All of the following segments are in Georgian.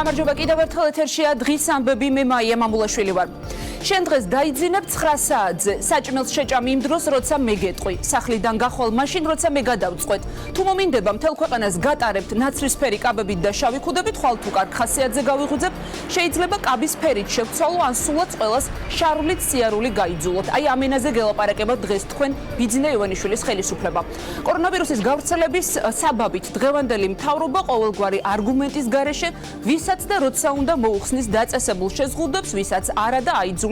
გამარჯობა კიდევ ერთხელ ეთერშია დღის ამბები მე მაია მამულაშვილი ვარ. შენ დღეს დაიძინებ 9 საათზე საჭმელს შეჭამ იმ დროს როცა მე გეტყვი სახლიდან გახვალ მაშინ როცა მე გადავწყვეტ თუ მომინდება მთელ ქვეყანას გატარებთ ნაცრისფერი კაბებით და შავი ქუდებით ხვალ თუ კარგ ხასიათზე გავიღვიძებ შეიძლება კაბის ფერით შევცვალო ან სულაც ყველას შარვლით სიარული გაიძულოთ აი ამ ენაზე გელაპარაკება დღეს თქვენ ბიძინა ივანიშვილის ხელისუფლება კორონავირუსის გავრცელების საბაბით დღევანდელი მთავრობა ყოველგვარი არგუმენტის გარეშე ვისაც და როცა უნდა მოუხსნის დაწესებულ შეზღუდვებს ვისაც არა და აიძულებს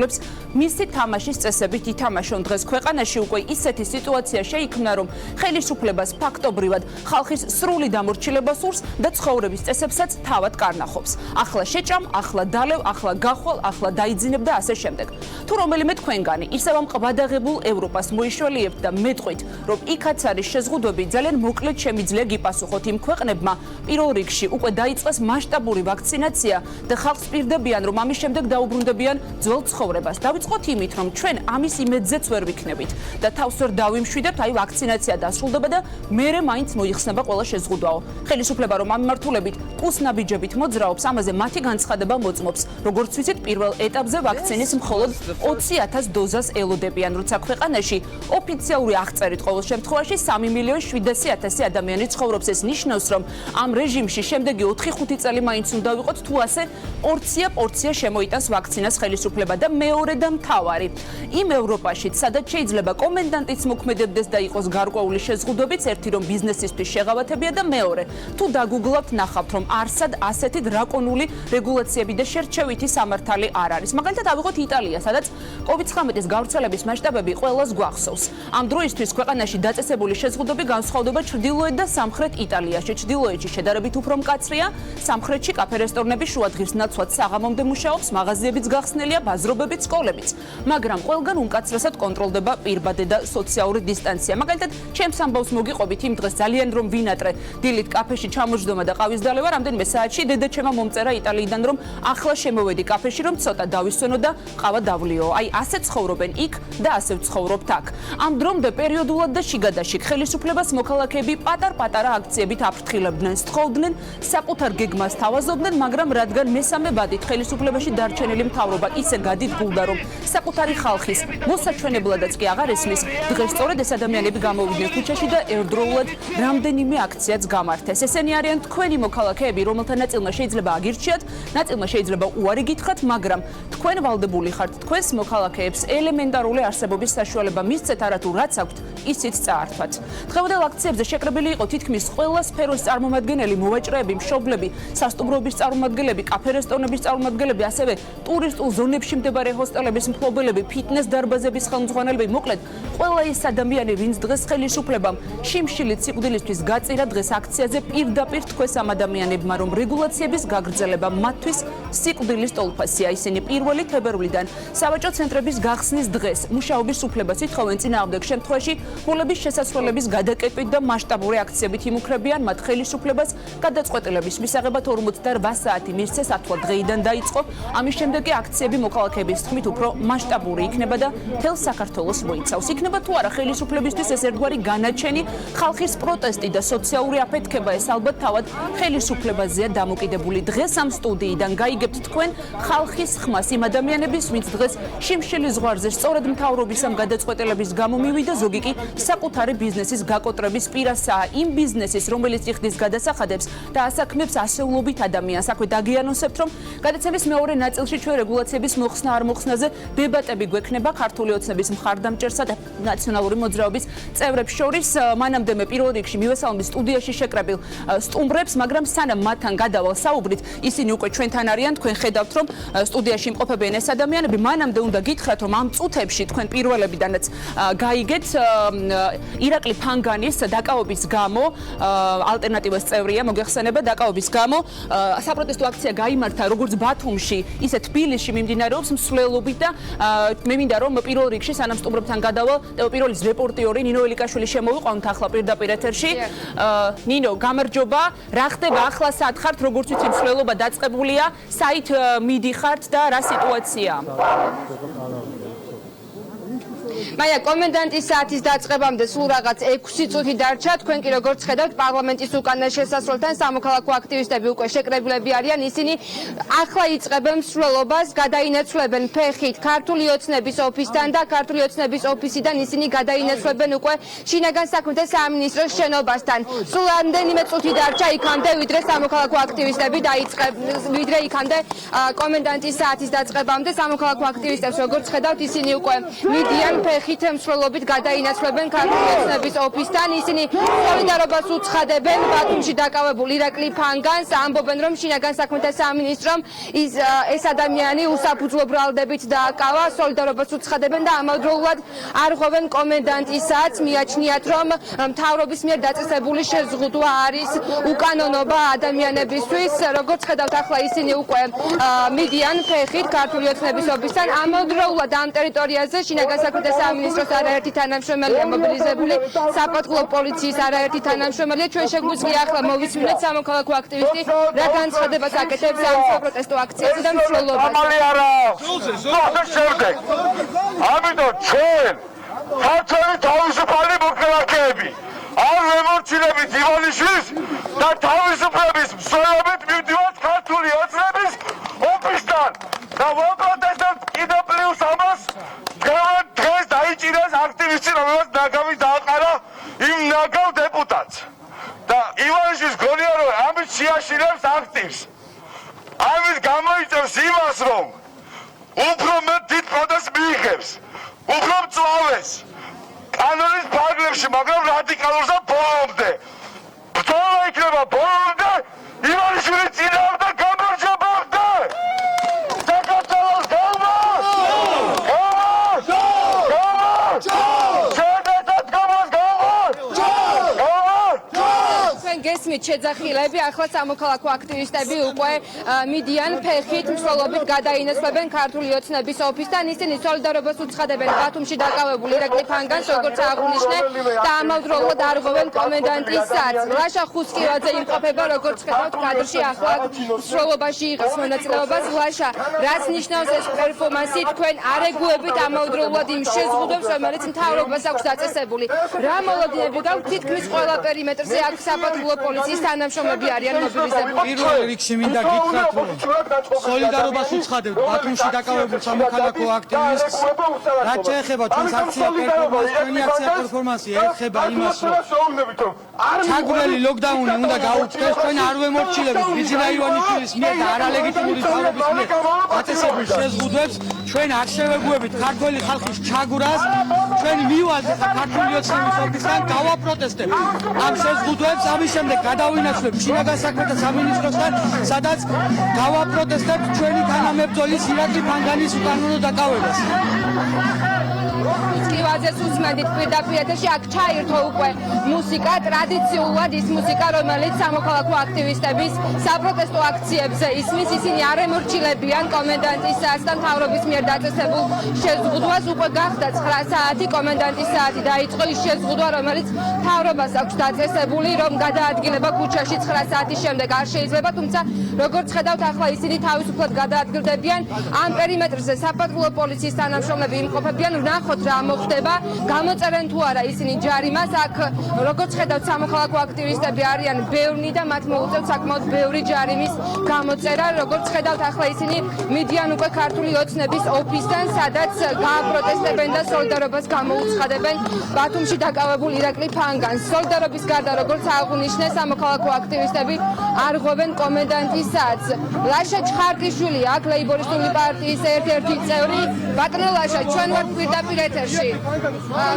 მისი თამაშის წესებით ითამაშონ დღეს ქვეყანაში უკვე ისეთი სიტუაცია შეიქმნა რომ ხელისუფლებას ფაქტობრივად ხალხის სრული დამორჩილება სურს და ცხოვრების წესებსაც თავად კარნახობს. ახლა შეჭამ, ახლა დალევ, ახლა გახვალ, ახლა დაიძინებ და ასე შემდეგ. თუ რომელიმე თქვენგანი ისევ ამ ყვადაღებულ ევროპას მოიშველიებთ და მეტყვით რომ იქაც არის შეზღუდვები ძალიან მოკლედ შემიძლია გიპასუხოთ იმ ქვეყნებმა პირველ რიგში უკვე დაიწყეს მასშტაბური ვაქცინაცია და ხალხს პირდებიან რომ ამის შემდეგ დაუბრუნდებიან ძველ ცხოვრებას. დავიწყოთ იმით, რომ ჩვენ ამის იმედზეც ვერ ვიქნებით და თავს ვერ დავიმშვიდებთ, აი ვაქცინაცია დასრულდება და მერე მაინც მოიხსნება ყველა შეზღუდვაო. ხელისუფლება რომ ამ მიმართულებით კუსნაბიჯებით მოძრაობს, ამაზე მათი განცხადება მოწმობს. როგორც ვიცით, პირველ ეტაპზე ვაქცინის მხოლოდ 20,000 დოზას ელოდებიან, როცა ქვეყანაში ოფიციალური აღწერით ყოველ შემთხვევაში 3,700,000 ადამიანი ცხოვრობს. ეს ნიშნავს, რომ ამ რეჟიმში შემდეგი 4-5 წელი მაინც უნდა ვიყოთ, თუ ასე პორცია შემოიტანს ვაქცინას ხელისუფლება და მეორე და მთავარი იმ ევროპაშიც სადაც შეიძლება კომენდანტიც მოქმედებდეს და იყოს გარკვეული შეზღუდვებიც ერთი რომ ბიზნესისთვის შეღავათებია და მეორე თუ დაგუგლავთ ნახავთ რომ არსად ასეთი დრაკონული რეგულაციები და შერჩევითი სამართალი არ არის მაგალითად ავიღოთ იტალია სადაც COVID-19-ის გავრცელების მასშტაბები ყველას გვახსოვს ამ დროისთვის ქვეყანაში დაწესებული შეზღუდვები განსხვავდება ჩრდილოეთ და სამხრეთ იტალიაში ჩრდილოეთში შედარებით უფრო მკაცრია სამხრეთში კაფე-რესტორნები შუადღის ნაცვლად საღამომდე მუშაობს მაღაზიებიც გახსნელია ბაზრობებიც სკოლებიც მაგრამ ყველგან უმკაცრესად კონტროლდება პირბადე და სოციალური დისტანცია მაგალითად ჩემს ამბავს მოგიყვებით იმ დღეს ძალიან რომ ვინატრე დილით კაფეში ჩამოჯდომა და ყავის დალევა რამდენიმე საათში დედა ჩემმა მომწერა იტალიიდან რომ ახლა შემოვედი კაფეში რომ ცოტა დავისვენო და ყავა დავლიო აი ასე ცხოვრობენ იქ და ასე ვცხოვრობთ აქ ამ დრომდე პერიოდულად და შიგადაშიგ ხელისუფლებას მოქალაქეები პატარ-პატარა აქციებით აფრთხილებდნენ სთხოვდნენ საკუთარ გეგმას თავაზობდნენ მაგრამ რადგან მესამე ბადით ხელისუფლებაში დარჩენილი მთავრობა ისე გადიდგულდა რომ საკუთარი ხალხის მოსაჩვენებლადაც კი აღარ ესმის დღეს სწორედ ეს ადამიანები გამოვიდნენ ქუჩაში და ერთდროულად რამდენიმე აქციაც გამართეს ესენი არიან თქვენი მოქალაქეები რომელთა ნაწილმა შეიძლება აგირჩიათ ნაწილმა შეიძლება უარი გითხრათ მაგრამ თქვენ ვალდებული ხართ თქვენს მოქალაქეებს ელემენტარული არსებობის საშუალება მისცეთ არათუ რაც აქვთ ისიც წაართვათ დღევანდელ აქციებზე შეკრებილი იყო თითქმის ყველა სფეროს წარმომადგენელი მოვაჭრეები მშობლები სასტუმროების წარმომადგენლები კაფე-რესტორნების წარმომადგენლები ასევე ტურისტულ ზონებში მდებარე ჰოსტელების მფლობელები ფიტნეს დარბაზების ხელმძღვანელები მოკლედ ყველა ეს ადამიანი ვინც დღეს ხელისუფლებამ შიმშილით სიკვდილისთვის გაწირა დღეს აქციაზე პირდაპირ თქვეს ამ ადამიანებმა რომ რეგულაციების გაგრძელება მათთვის სიკვდილის ტოლფასია ისინი 1 თებერვლიდან სავაჭრო ცენტრების გახსნის დღეს მუშაობის უფლებას ითხოვენ წინააღმდეგ შემთხვევაში მოლების შესასვლელების გადაკეტვით და მასშტაბური აქციებით იმუქრებიან მათ ხელისუფლებას გადაწყვეტილების მისაღებად 48 საათი მისცეს ათვლა დღეიდან დაიწყო ამის შემდეგ კი აქციები მოქალაქეების თქმით უფრო მასშტაბური იქნება და მთელ საქართველოს მოიცავს. იქნება თუ არა ხელისუფლებისთვის ეს ერთგვარი განაჩენი ხალხის პროტესტი და სოციალური აფეთქება ეს ალბათ თავად ხელისუფლებაზეა დამოკიდებული. დღეს ამ სტუდიიდან გაიგებთ თქვენ ხალხის ხმას იმ ადამიანების ვინც დღეს შიმშილის ზღვარზე სწორედ მთავრობის ამ გადაწყვეტილების გამო მივიდა ზოგი კი საკუთარი ბიზნესის გაკოტრების პირასაა იმ ბიზნესის რომელიც იხდის გადასახადებს და ასაქმებს ასეულობით ადამიანს. აქვე დაგიანონსებთ რომ გადაცემის მეორე ნაწილში ჩვენ რეგულაციების მოხსნა არ მოხსნაზე დებატები გვექნება ქართული ოცნების მხარდამჭერსა და ნაციონალური მოძრაობის წევრებს შორის მანამდე მე პირველ რიგში მივესალმები სტუდიაში შეკრებილ სტუმრებს მაგრამ სანამ მათთან გადავალ საუბრით ისინი უკვე ჩვენთან არიან თქვენ ხედავთ რომ სტუდიაში იმყოფებიან ეს ადამიანები მანამდე უნდა გითხრათ რომ ამ წუთებში თქვენ პირველებიდანაც გაიგეთ ირაკლი ფანგანის დაკავების გამო ალტერნატივას წევრია მოგეხსენება დაკავების გამო საპროტესტო აქცია გაიმართა როგორც ბათუმში ისე თბილისში მიმდინარეობს მსვლელობით და მე მინდა რომ პირველ რიგში სანამ სტუმრებთან გადავალ პირველის რეპორტიორი ნინო ელიკაშვილი შემოვიყვანოთ ახლა პირდაპირ ეთერში ნინო გამარჯობა რა ხდება ახლა სად ხართ როგორც ვიცი მსვლელობა დაწყებულია საით მიდიხართ და რა სიტუაცია მაია კომენდანტის საათის დაწყებამდე სულ რაღაც 6 წუთი დარჩა. თქვენ კი როგორც ხედავთ, პარლამენტის უკანა შესასვლელთან სამოქალაქო აქტივისტები უკვე შეკრებილები არიან. ისინი ახლა იწყებენ მსვლელობას, გადაინაცვლებენ ფეხით ქართული ოცნების ოფისთან და ქართული ოცნების ოფისიდან ისინი გადაინაცვლებენ უკვე შინაგან საქმეთა სამინისტროს შენობასთან. სულ რამდენიმე წუთი დარჩა იქამდე, ვიდრე სამოქალაქო აქტივისტები ვიდრე იქამდე კომენდანტის საათის დაწყებამდე სამოქალაქო აქტივისტებს როგორც ხედავთ, ისინი უკვე მიდიან ფეხით მსვლელობით გადაინაცვლებენ ქართული ოცნების ოფისთან. ისინი სოლიდარობას უცხადებენ ბათუმში დაკავებულ ირაკლი ფანგანს, ამბობენ რომ შინაგან საქმეთა სამინისტრომ ეს ადამიანი უსაფუძვლო ბრალდებით დააკავა, სოლიდარობას უცხადებენ და ამავდროულად არღვევენ კომენდანტის საათს, მიაჩნიათ რომ მთავრობის მიერ დაწესებული შეზღუდვა არის უკანონობა ადამიანებისთვის. როგორც ხედავთ, ახლა ისინი უკვე მიდიან ფეხით ქართული ოცნების ოფისთან. ამავდროულად ამ ტერიტორიაზე შინაგან საქმეთა სამინისტროს არაერთი თანამშრომელია მობილიზებული, საპატრულო პოლიციის არაერთი თანამშრომელია. ჩვენ შეგვიძლია ახლა მოვისმინოთ სამოქალაქო აქტივისტი რა განცხადებას აკეთებს ამ საპროტესტო აქციაზე და მსვლელობაზე. ამიტომ ჩვენ ქართველი თავისუფალი მოქალაქეები არ ვემორჩილებით ივანიშვილის და თავისუფლების მსვლელობით მივდივართ ქართული ოცნების ოფისთან და ვაპროტესტებთ კიდევ პლუს ამას, დღეს დაიჭირეს აქტივისტი, რომელსაც ნაგავი დააყარა იმ ნაგავ დეპუტატს და ივანიშვილს გონია რომ ამით შეაშინებს აქტივს. ამით გამოიწევს იმას, რომ უფრო მეტ დიდ პროტესტს მიიღებს, უფრო მწვავეს კანონის ფარგლებში, მაგრამ რადიკალურს და ბოლომდე. ბრძოლა იქნება ბოლომდე, ივანიშვილის წინააღმდეგ გამარჯვებამდე. საქართველოს გავა! გესმით შეძახილები, ახლა სამოქალაქო აქტივისტები უკვე მიდიან ფეხით მსვლელობით გადაინაცვლებენ ქართული ოცნების ოფისთან. ისინი სოლიდარობას უცხადებენ ბათუმში დაკავებულ ირაკლი ფანგანს, როგორც აღნიშნე, და ამავდროულად არღვევენ კომენდანტის საათს. ლაშა ხუსკივაძე იმყოფება, როგორც ხედავთ კადრში, ახლა მსვლელობაში იღებს მონაწილეობას. ლაშა, რაც ნიშნავს ეს პერფორმანსი, თქვენ არ ეგუებით ამავდროულად იმ შეზღუდვებს, რომელიც მთავრობას აქვს დაწესებული. რა მოლოდინები გაქვთ? თითქმის ყველა პერიმეტრზე აქვს საპატრულო პოლიციის თანამშრომლები არიან მობილიზებული. პირველ რიგში მინდა გითხრათ, რომ სოლიდარობას უცხადებთ ბათუმში დაკავებულ სამოქალაქო აქტივისტს. რაც შეეხება ჩვენს აქცია პერფორმანსს, ჩვენი აქცია პერფორმანსი ეხება იმას, რომ ჩაგვრელი ლოკდაუნი უნდა გაუწეს, ჩვენ არ ვემორჩილებით ბიძინა ივანიშვილის მიერ და არალეგიტიმური თავრობის მიერ დაწესებულ შეზღუდვებს. ჩვენ არ შევეგუებით ქართველი ხალხის ჩაგვრას, ჩვენ მივალდეთ ქართული ოცნების ოფისთან, გავაპროტესტებთ ამ შეზღუდვებს. ამის შემდეგ გადავინაცვლებ შინაგან საქმეთა სამინისტროსთან, სადაც გავაპროტესტებთ ჩვენი თანამებრძოლის ირაკლი ფანგანის უკანონო დაკავებას. ხუსკივაძეს უსმენთ პირდაპირ ეთერში. აქ ჩაირთო უკვე მუსიკა, ტრადიციულად ის მუსიკა, რომელიც სამოქალაქო აქტივისტების საპროტესტო აქციებზე ისმის. ისინი არ ემორჩილებიან კომენდანტის საათს და მთავრობის მიერ დაწესებულ შეზღუდვას. უკვე გახდა 9 საათი, კომენდანტის საათი დაიწყო, ის შეზღუდვა, რომელიც მთავრობას აქვს დაწესებული, რომ გადაადგილება ქუჩაში 9 საათის შემდეგ არ შეიძლება, თუმცა როგორც ხედავთ, ახლა ისინი თავისუფლად გადაადგილდებიან. ამ პერიმეტრზე საპატრულო პოლიციის თანამშრომლები იმყოფებიან. ვნახოთ რა მოხდება, გამოწერენ თუ არა ისინი ჯარიმას. აქ როგორც ხედავთ, სამოქალაქო აქტივისტები არიან ბევრი და მათ მოუწევთ საკმაოდ ბევრი ჯარიმის გამოწერა. როგორც ხედავთ, ახლა ისინი მიდიან უკვე ქართული ოცნების ოფისთან, სადაც გააპროტესტებენ და სოლიდარობას გამოუცხადებენ ბათუმში დაკავებულ ირაკლი ფანგანს. სოლიდარობის გარდა, როგორც აღნიშნე, სამოქალაქო აქტივისტები არღვევენ კომენდანტის საათს. ლაშა ჩხარტიშვილი აქ ლეიბორისტული პარტიის ერთ-ერთი წევრი. ბატონო ლაშა, ჩვენ ვართ პირდაპირ ეთერში.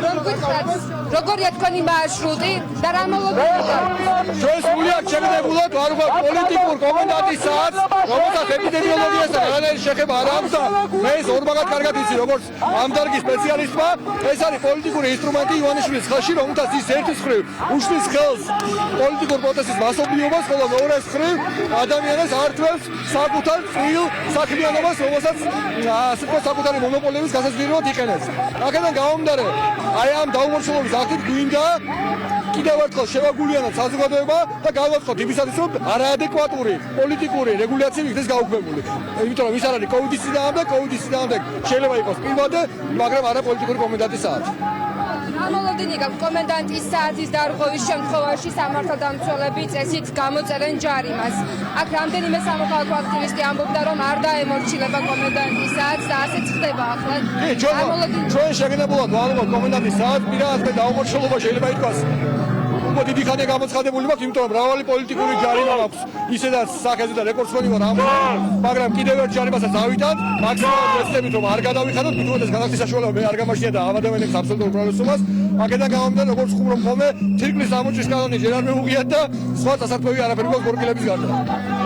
რომ გითხრათ, როგორია თქვენი მარშრუტი და რა მოლოდინები? ჩვენ სრულიად შეგდებულად ვარღვევთ პოლიტიკურ კომენდანტის საათს, რომელსაც ეპიდემიოლოგიასთან არანაირი შეხება არ აქვს და მე ეს ორმაგად კარგად ვიცი, როგორც ამ დარგის სპეციალისტმა, ეს არის პოლიტიკური ინსტრუმენტი ივანიშვილის ხელში, რომელსაც ის ერთის მხრივ უშლის ხელს პოლიტიკურ პროტესტის მასობლიობას, ხოლო მეორეს მხრივ ადამიანებს ართმევს საკუთარ წვრილ საქმიანობას, რომელსაც საკუთარი მონოპოლიების გასაძლიერებლად იყენებს. აქედან გამომდინარე, აი ამ დაუმორჩილობის აქტით გვინდა კიდევ ერთხელ შევაგულიანოთ საზოგადოება და გავაცხოთ იმისათვის, რომ არაადეკვატური პოლიტიკური რეგულაციები იქნეს გაუქმებული. იმიტომ რომ ის არ არის კოვიდის წინააღმდეგ შეიძლება იყოს პირვადე, მაგრამ არა პოლიტიკური კომენდანტის საათი. ამოლოდინი გაქვს კომენდანტის საათის დარღვევის შემთხვევაში სამართალდამცველები წესით გამოწერენ ჯარიმას. აქ რამდენიმე სამოქალაქო აქტივისტი ამბობდა, რომ არ დაემორჩილება კომენდანტის საათს და ასეც ხდება ახლა. ჩვენ შეგნებულად ვალუღოთ კომენდანტის საათს, პირადად დაუმორჩილება შეიძლება ითქვას. უკვე დიდი ხანია გამოცხადებული მაქვს, იმიტომ რომ მრავალი პოლიტიკური ჯარიმა მაქვს. ისედაც სახეზე და რეკორდსმენი ვარ ამ, მაგრამ კიდევ ერთ ჯარიმასაც ავიტანთ, მაქსიმალურად ვეცდებით რომ არ გადავიხადოთ, მithumetes განახდის საშუალება მე არ გამაშია და ამ ადამიანებს აბსოლუტურ უბრალესობას. აქედან გამომდინარე, როგორც ხუმრობ ხოლმე, თირკმლის ამოჭრის კანონი ჯერ არ მეუღიათ და სხვა წასარკვევი არაფერი გვაქვს გორგილების გარდა.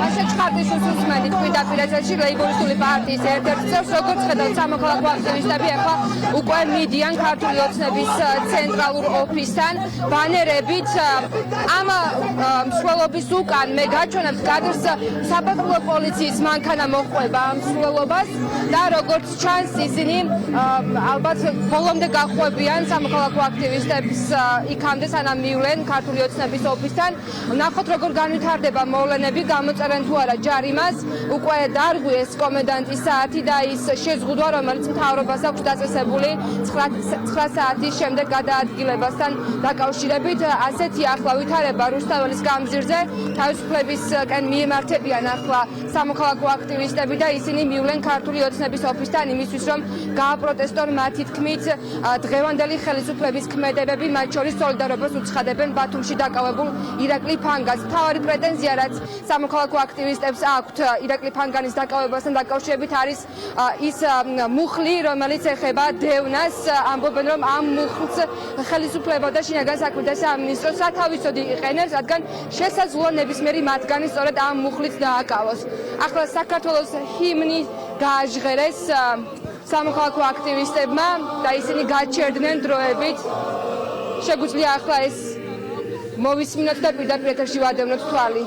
რაშეც ხარდის უსმენით თქვით აპირაციაში ლეიბორისტული პარტიის ერთ-ერთ წევრს, როგორც ხედავთ სამოქალაქო აქტივისტები ახლა უკვე მიდიან ქართული ოცნების ცენტრალურ ოფისთან ბანერებით ამ მსვლელობის უკან მე გაჩვენებთ კადრს საპატრულო პოლიციის მანქანა მოხვება ამ მსვლელობას და როგორც ჩანს ისინი ალბათ ბოლომდე გახვევიან სამოქალაქო აქტივისტებს იქამდე სანამ მივლენ ქართული ოცნების ოფისთან. ნახოთ როგორ განვითარდება მოვლენები, გამოწერენ თუ არა ჯარიმას, უკვე დარღვიეს კომენდანტის საათი და ის შეზღუდვა, რომელიც მთავრობას აქვს დაწესებული 9 საათის შემდეგ გადაადგილებასთან დაკავშირებით. ასეთი ახლა ვითარება რუსთაველის გამზირზე თავისუფლებისკენ მიემართებიან ახლა სამოქალაქო აქტივისტები და ისინი მივლენ ქართული ოცნების ოფისთან იმისთვის, რომ გააპროტესტონ მათი თქმით დღევანდელი ხელისუფლების ქმედებები, მათ შორის სოლიდარობას უცხადებენ ბათუმში დაკავებულ ირაკლი ფანგას. მთავარი პრეტენზია, რაც სამოქალაქო აქტივისტებს აქვთ ირაკლი ფანგანის დაკავებასთან დაკავშირებით არის ის მუხლი, რომელიც ეხება დევნას. ამბობენ, რომ ამ მუხლს ხელისუფლება და შინაგან საქმეთა სამინისტრო სათავისოდ იყენებს, რადგან შესაძლოა ნებისმიერი მათგანი სწორედ ამ მუხლით დააკავოს. ახლა საქართველოს ჰიმნი გააჟღერეს სამოქალაქო აქტივისტებმა და ისინი გაჩერდნენ დროებით. შეგვიძლია ახლა ეს მოვისმინოთ და პირდაპირ ეთერში ვადევნოთ თვალი.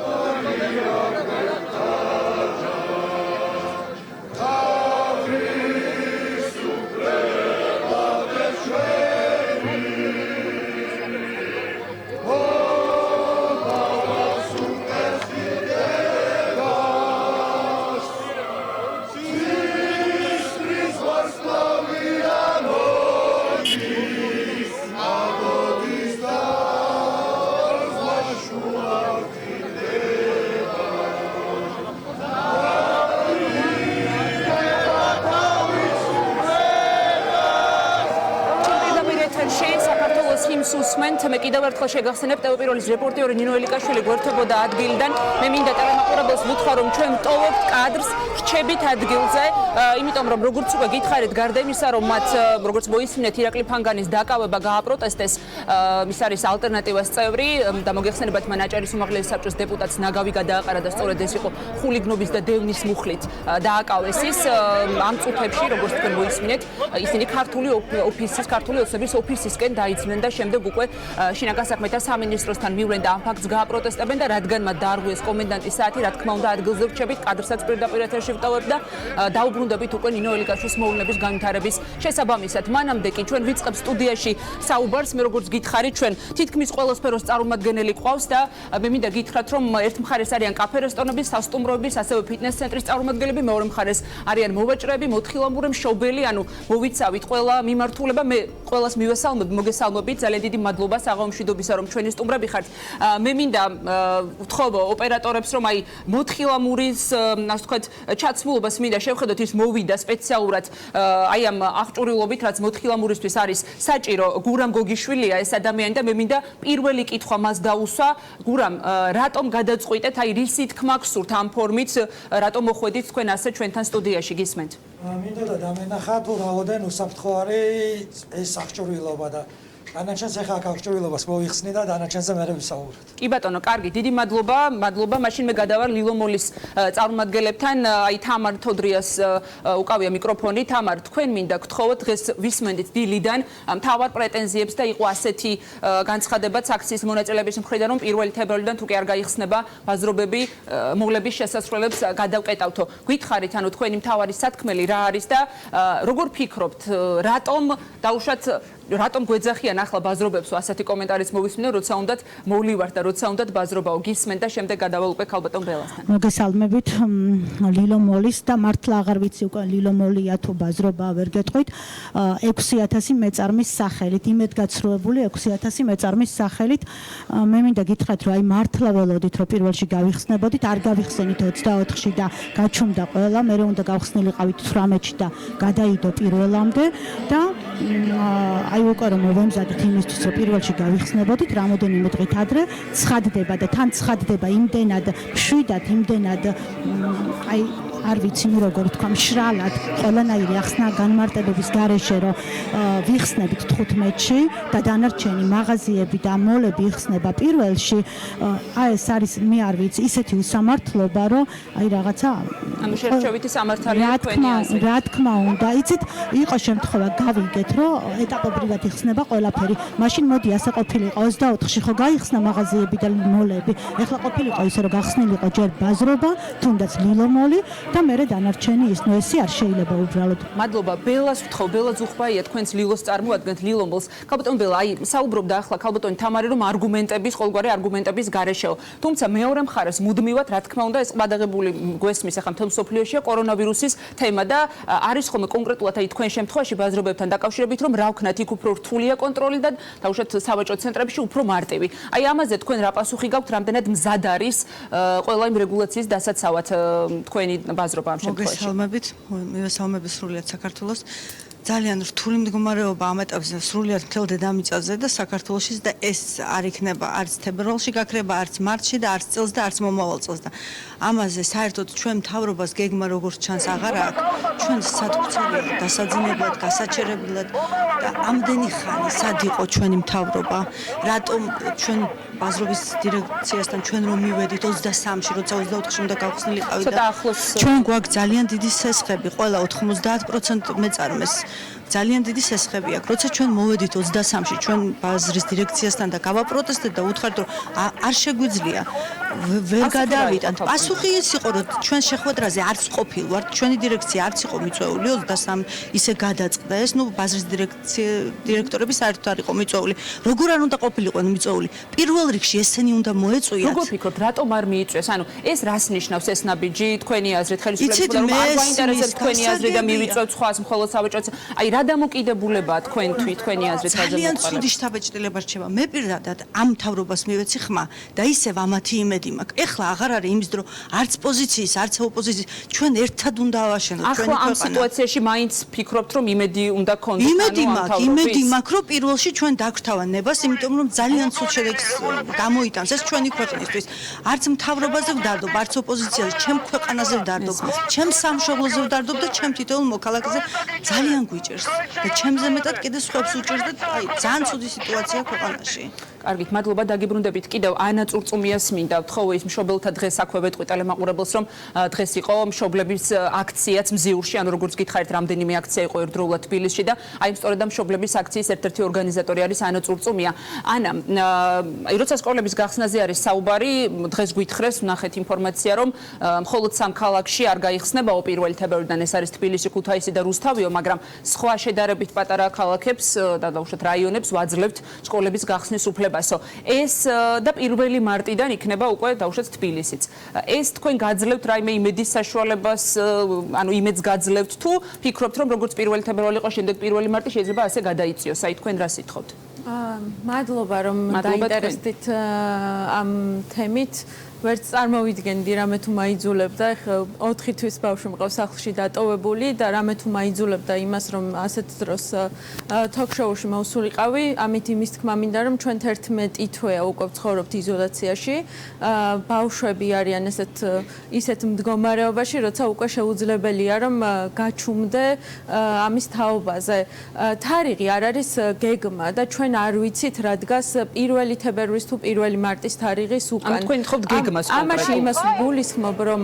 უსმენთ მე კიდევ ერთხელ შეგახსენებ ტელეპიროლის რეპორტიორი ნინო ელიკაშვილი გვერდებოდა ადგილიდან მე მინდა ტელემაყურებელს ვუთხრა რომ ჩვენ ვტოვებთ კადრს რჩებით ადგილზე იმიტომ რომ როგორც უკვე გითხარით გარდა იმისა რომ მათ როგორც მოისმინეთ ირაკლი ფანგანის დაკავება გააპროტესტეს ის არის ალტერნატივას წევრი და მოგეხსენებათ მან აჭარის უმაღლესი საბჭოს დეპუტატს ნაგავი გადააყარა და სწორედ ეს იყო ხულიგნობის და დევნის მუხლით დააკავეს ის ამ წუთებში როგორც თქვენ მოისმინეთ ისინი ქართული ოცნების ოფისისკენ დაიძნენ და შემდეგ უკვე შინაგან საქმეთა სამინისტროსთან მივლენ და ამ ფაქტს გააპროტესტებენ და რადგან მათ დაარღვიეს კომენდანტის საათი, რა თქმა უნდა, ადგილზე ვრჩებით, კადრსაც პირდაპირ ეთერში ვტოვებ და დაუბრუნდებით უკვე ნინო ელიკაშვილის მოვლენების განვითარების შესაბამისად. მანამდე კი ჩვენ ვიწყებ სტუდიაში საუბარს, მე როგორც გითხარით, ჩვენ თითქმის ყველა სფეროს წარმომადგენელი ყავს და მე მინდა გითხრათ, რომ ერთ მხარეს არიან კაფე რესტორნების, სასტუმროების, ასევე ფიტნეს ცენტრის წარმომადგენლები, მეორე მხარეს არიან მოვაჭრეები, მოთხილამურე, მშობელი, ანუ მოვიცავით ყველა მიმართულება, მე ყველას მივესალმებ, მოგესალმებით, ძალიან დიდი მადლობა საღამომშვიდობისა რომ ჩვენი სტუმრები ხართ. მე მინდა ვთხოვ ოპერატორებს რომ აი მოთხილამურის ასე ვთქვათ ჩაცმულობას მინდა შევხედოთ ის მოვიდა სპეციალურად აი ამ აღჭურვილობით რაც მოთხილამურისთვის არის საჭირო გურამ გოგიშვილია ეს ადამიანი და მე მინდა პირველი კითხვა მას დაუსვა გურამ რატომ გადაწყვიტეთ აი რისი თქმა გსურთ ამ ფორმით რატომ მოხვედით თქვენ ასე ჩვენთან სტუდიაში გისმენთ მინდოდა დამენახა თუ რაოდენ უსაფრთხო არის ეს აღჭურვილობა და დანარჩენს ახლა აქ აღჭურვილობას მოიხსნი და დანარჩენზე მე ვისაუბროთ. კი ბატონო, კარგი, დიდი მადლობა. მაშინ მე გადავარ ლილომოლის წარმომადგენლებთან, აი თამარ თოდრიას უკავია მიკროფონი. თამარ, თქვენ მინდა გთხოვოთ დღეს ვისმენდით დილიდან მთავარ პრეტენზიებს და იყო ასეთი განცხადებაც აქციის მონაწილეების მხრიდან, რომ 1 თებერვლიდან თუ კი არ გაიხსნება ბაზრობები, მოვლების შესასრულებს გადავკეტავთო. გითხარით, ანუ თქვენი მთავარი სათქმელი რა არის და როგორ ფიქრობთ, რატომ გვეძახიან ახლა ბაზრობებსო ასეთი კომენტარიც მოვისმინე, როცა უნდათ მოვლივართ და როცა უნდათ ბაზრობაო გისმენ და შემდეგ გადავალ უკვე ქალბატონ ბელასთან. მოგესალმებით ლილომოლის და მართლა აღარ ვიცი უკვე ლილომოლია თუ ბაზრობაა ვერ გეტყვით 6000 მეწარმის სახელით იმედგაცრუებული 6000 მეწარმის სახელით მე მინდა გითხრათ რომ აი მართლა ველოდით რომ პირველში გავიხსნებოდით არ გავიხსენით 24-ში და გაჩუმდა ყველა მე უნდა გავხსნილიყავით 18-ში და გადაიდო პირველამდე და აი უკვე რომ მოვემზადეთ იმისთვის რომ პირველში გავიხსნებოდით რამოდენიმე დღით ადრე ცხადდება და თან ცხადდება იმდენად მშვიდად იმდენად აი არ ვიცი ნუ როგორ თქვა მშრალად ყველანაირი ახსნა განმარტებების გარეშე რომ ვიხსნებით 15-ში და დანარჩენი მაღაზიები და მოლები იხსნება პირველში აი ეს არის მე არ ვიცი ისეთი უსამართლობა რომ აი რაღაცა ანუ შერჩევითი სამართალია თქვენი აზრით რა თქმა უნდა იცით იყო შემთხვევა გავიგეთ რომ ეტაპობრივად იხსნება ყველაფერი მაშინ მოდი ასე ყოფილიყო 24-ში ხო გაიხსნა მაღაზიები და მოლები ეხლა ყოფილიყო ისე რომ გახსნილიყო ჯერ ბაზრობა თუნდაც ლილომოლი და მე დანარჩენი ის ნუ ესე არ შეიძლება უბრალოდ. მადლობა. ბელას ვთხოვ, ბელა ზუხბაია თქვენს ლილოს წარმოადგენთ ლილომოლს. ქალბატონ ბელა, აი საუბრობდა ახლა ქალბატონი თამარი რომ არგუმენტების, ყოველგვარი არგუმენტების გარეშეო. თუმცა მეორე მხარეს მუდმივად რა თქმა უნდა ეს ყბადაღებული გვესმის ახლა მთელ მსოფლიოშია კორონავირუსის თემა და არის ხოლმე კონკრეტულად აი თქვენ შემთხვევაში ბაზრობებთან დაკავშირებით რომ რა ვქნათ იქ უფრო რთულია კონტროლი და თავშეთ სავაჭრო ცენტრებში უფრო მარტივი. აი ამაზე თქვენ რა პასუხი გაქვთ, რამდენად მზად არის ყველა იმ რეგულაციის დასაცავად თქვენი ბაზრობა ამ შემთხვევაში. მოგესალმებით, მივესალმები სრულიად საქართველოს. ძალიან რთული მდგომარეობა ამ ეტაპზე სრულიად მთელ დედამიწაზე და საქართველოში და ეს არ იქნება არც თებერვალში გაქრება, არც მარტში და არც წელს და არც მომავალ წელს და ამაზე საერთოდ ჩვენ მთავრობას გეგმა როგორც ჩანს აღარ აქვს. ჩვენ სათქცევია დასაძინებლად, გასაჩერებლად და ამდენი ხანი სად იყო ჩვენი მთავრობა? რატომ ჩვენ ბაზრობის დირექციასთან ჩვენ რომ მივედით 23-ში, როცა 24-ში უნდა გავხსნილიყავით და ჩვენ გვაქვს ძალიან დიდი სესხები, ყველა 90% მეწარმეს ძალიან დიდი სესხები აქვს. როცა ჩვენ მოვედით 23-ში ჩვენ ბაზრის დირექციასთან და გავაპროტესტეთ და უთხრით რომ არ შეგვიძლია ვერ გადავიტანთ. პასუხი ის იყო რომ ჩვენ შეხვედრაზე არც ყოფილვართ, ჩვენი დირექცია არც იყო მიწვეული 23 ისე გადაწყდა ეს, ნუ ბაზრის დირექტორები საერთოდ არ იყო მიწვეული. როგორ არ უნდა ყოფილიყვნენ მიწვეული? პირველ რიგში ესენი უნდა მოეწვიათ. როგორ ფიქრობთ, რატომ არ მიიწვიეს? ანუ ეს რას ნიშნავს ეს ნაბიჯი თქვენი აზრით ხელისუფლების რომ არ გაინტერესებს თქვენი აზრი და მივიწვევთ სხვას მხოლოდ სავაჭრო აი რა დამოკიდებულებაა თქვენი აზრით აზრით ძალიან ცუდი შთაბეჭდილება რჩება. მე პირადად ამ მთავრობას მივეცი ხმა და ისევ ამათი იმედი მაქვს. ეხლა აღარ არის იმის დრო, არც პოზიციის, არც ოპოზიციის. ჩვენ ერთად უნდა ავაშენოთ ჩვენი ახლა ამ სიტუაციაში მაინც ფიქრობთ რომ იმედი უნდა გქონდეს იმედი მაქვს რომ პირველში ჩვენ დაგვთავან ნებას, იმიტომ რომ ძალიან ცუდ შედეგს გამოიტანს ეს ჩვენი ქვეყნისთვის. არც მთავრობაზე ვდარდობ, არც ოპოზიციაზე, ჩემ ქვეყანაზე ვდარდობ, ჩემ სამშობლოზე ვდარდობ და ჩემ თითოეულ მოქალაქეზე ძალიან გვიჭერს. და ჩემზე მეტად კიდე სხვებს უჭერს და აი ძალიან ცუდი სიტუაცია ქვეყანაში. კარგით, მადლობა დაგიბრუნდებით. კიდევ ანა წურწუმიას მინდა ვთხოვო ის მშობელთა დღეს აქვე ვეტყვი ტელემაყურებელს რომ დღეს იყო მშობლების აქციაც მზიურში, ანუ როგორც გითხარით, რამდენიმე აქცია იყო ერთდროულად თბილისში და აი სწორედ ამ მშობლების აქციის ერთ-ერთი ორგანიზატორი არის ანა წურწუმია. ანა, აი როცა სკოლების გახსნაზე არის საუბარი, დღეს გვითხრეს, ვნახეთ ინფორმაცია რომ მხოლოდ სამ ქალაქში არ გაიხსნებაო 1 თებერვლიდან, ეს არის თბილისი, ქუთაისი და რუსთავიო, მაგრამ სხვა შედარებით პატარა ქალაქებს და დაუშვათ რაიონებს ვაძლევთ სკოლების გახსნის უფლებასო. ეს და 1 მარტიდან იქნება უკვე დაუშვათ თბილისიც. ეს თქვენ გაძლევთ რაიმე იმედის საშუალებას, ანუ იმედს გაძლევთ თუ ფიქრობთ რომ როგორც 1 თებერვალი იყო, შემდეგ 1 მარტი შეიძლება ასე გადაიწიოს? აი თქვენ რა სიტყვით? მადლობა რომ დაინტერესდით ამ თემით. ვერც წარმოვიდგენდი რამე თუ მაიძულებდა, ეხლა 4 თვის ბავშვი მყავს სახლში დატოვებული და რამე თუ მაიძულებდა იმას, რომ ასეთ დროს თოქ-შოუში მოვსულიყავი, ამით იმის თქმა მინდა, რომ ჩვენ 11 თვეა უკვე ვცხოვრობთ იზოლაციაში. ბავშვები არიან ისეთ მდგომარეობაში, როცა უკვე შეუძლებელია, რომ გაჩუმდე ამის თაობაზე. თარიღი არ არის გეგმა და ჩვენ არ ვიცით რა დგას 1 თებერვლის თუ 1 მარტის თარიღის უკან. ანუ თქვენ თხოვთ გეგმას კონკრეტულად. ამაში იმას გულისხმობ, რომ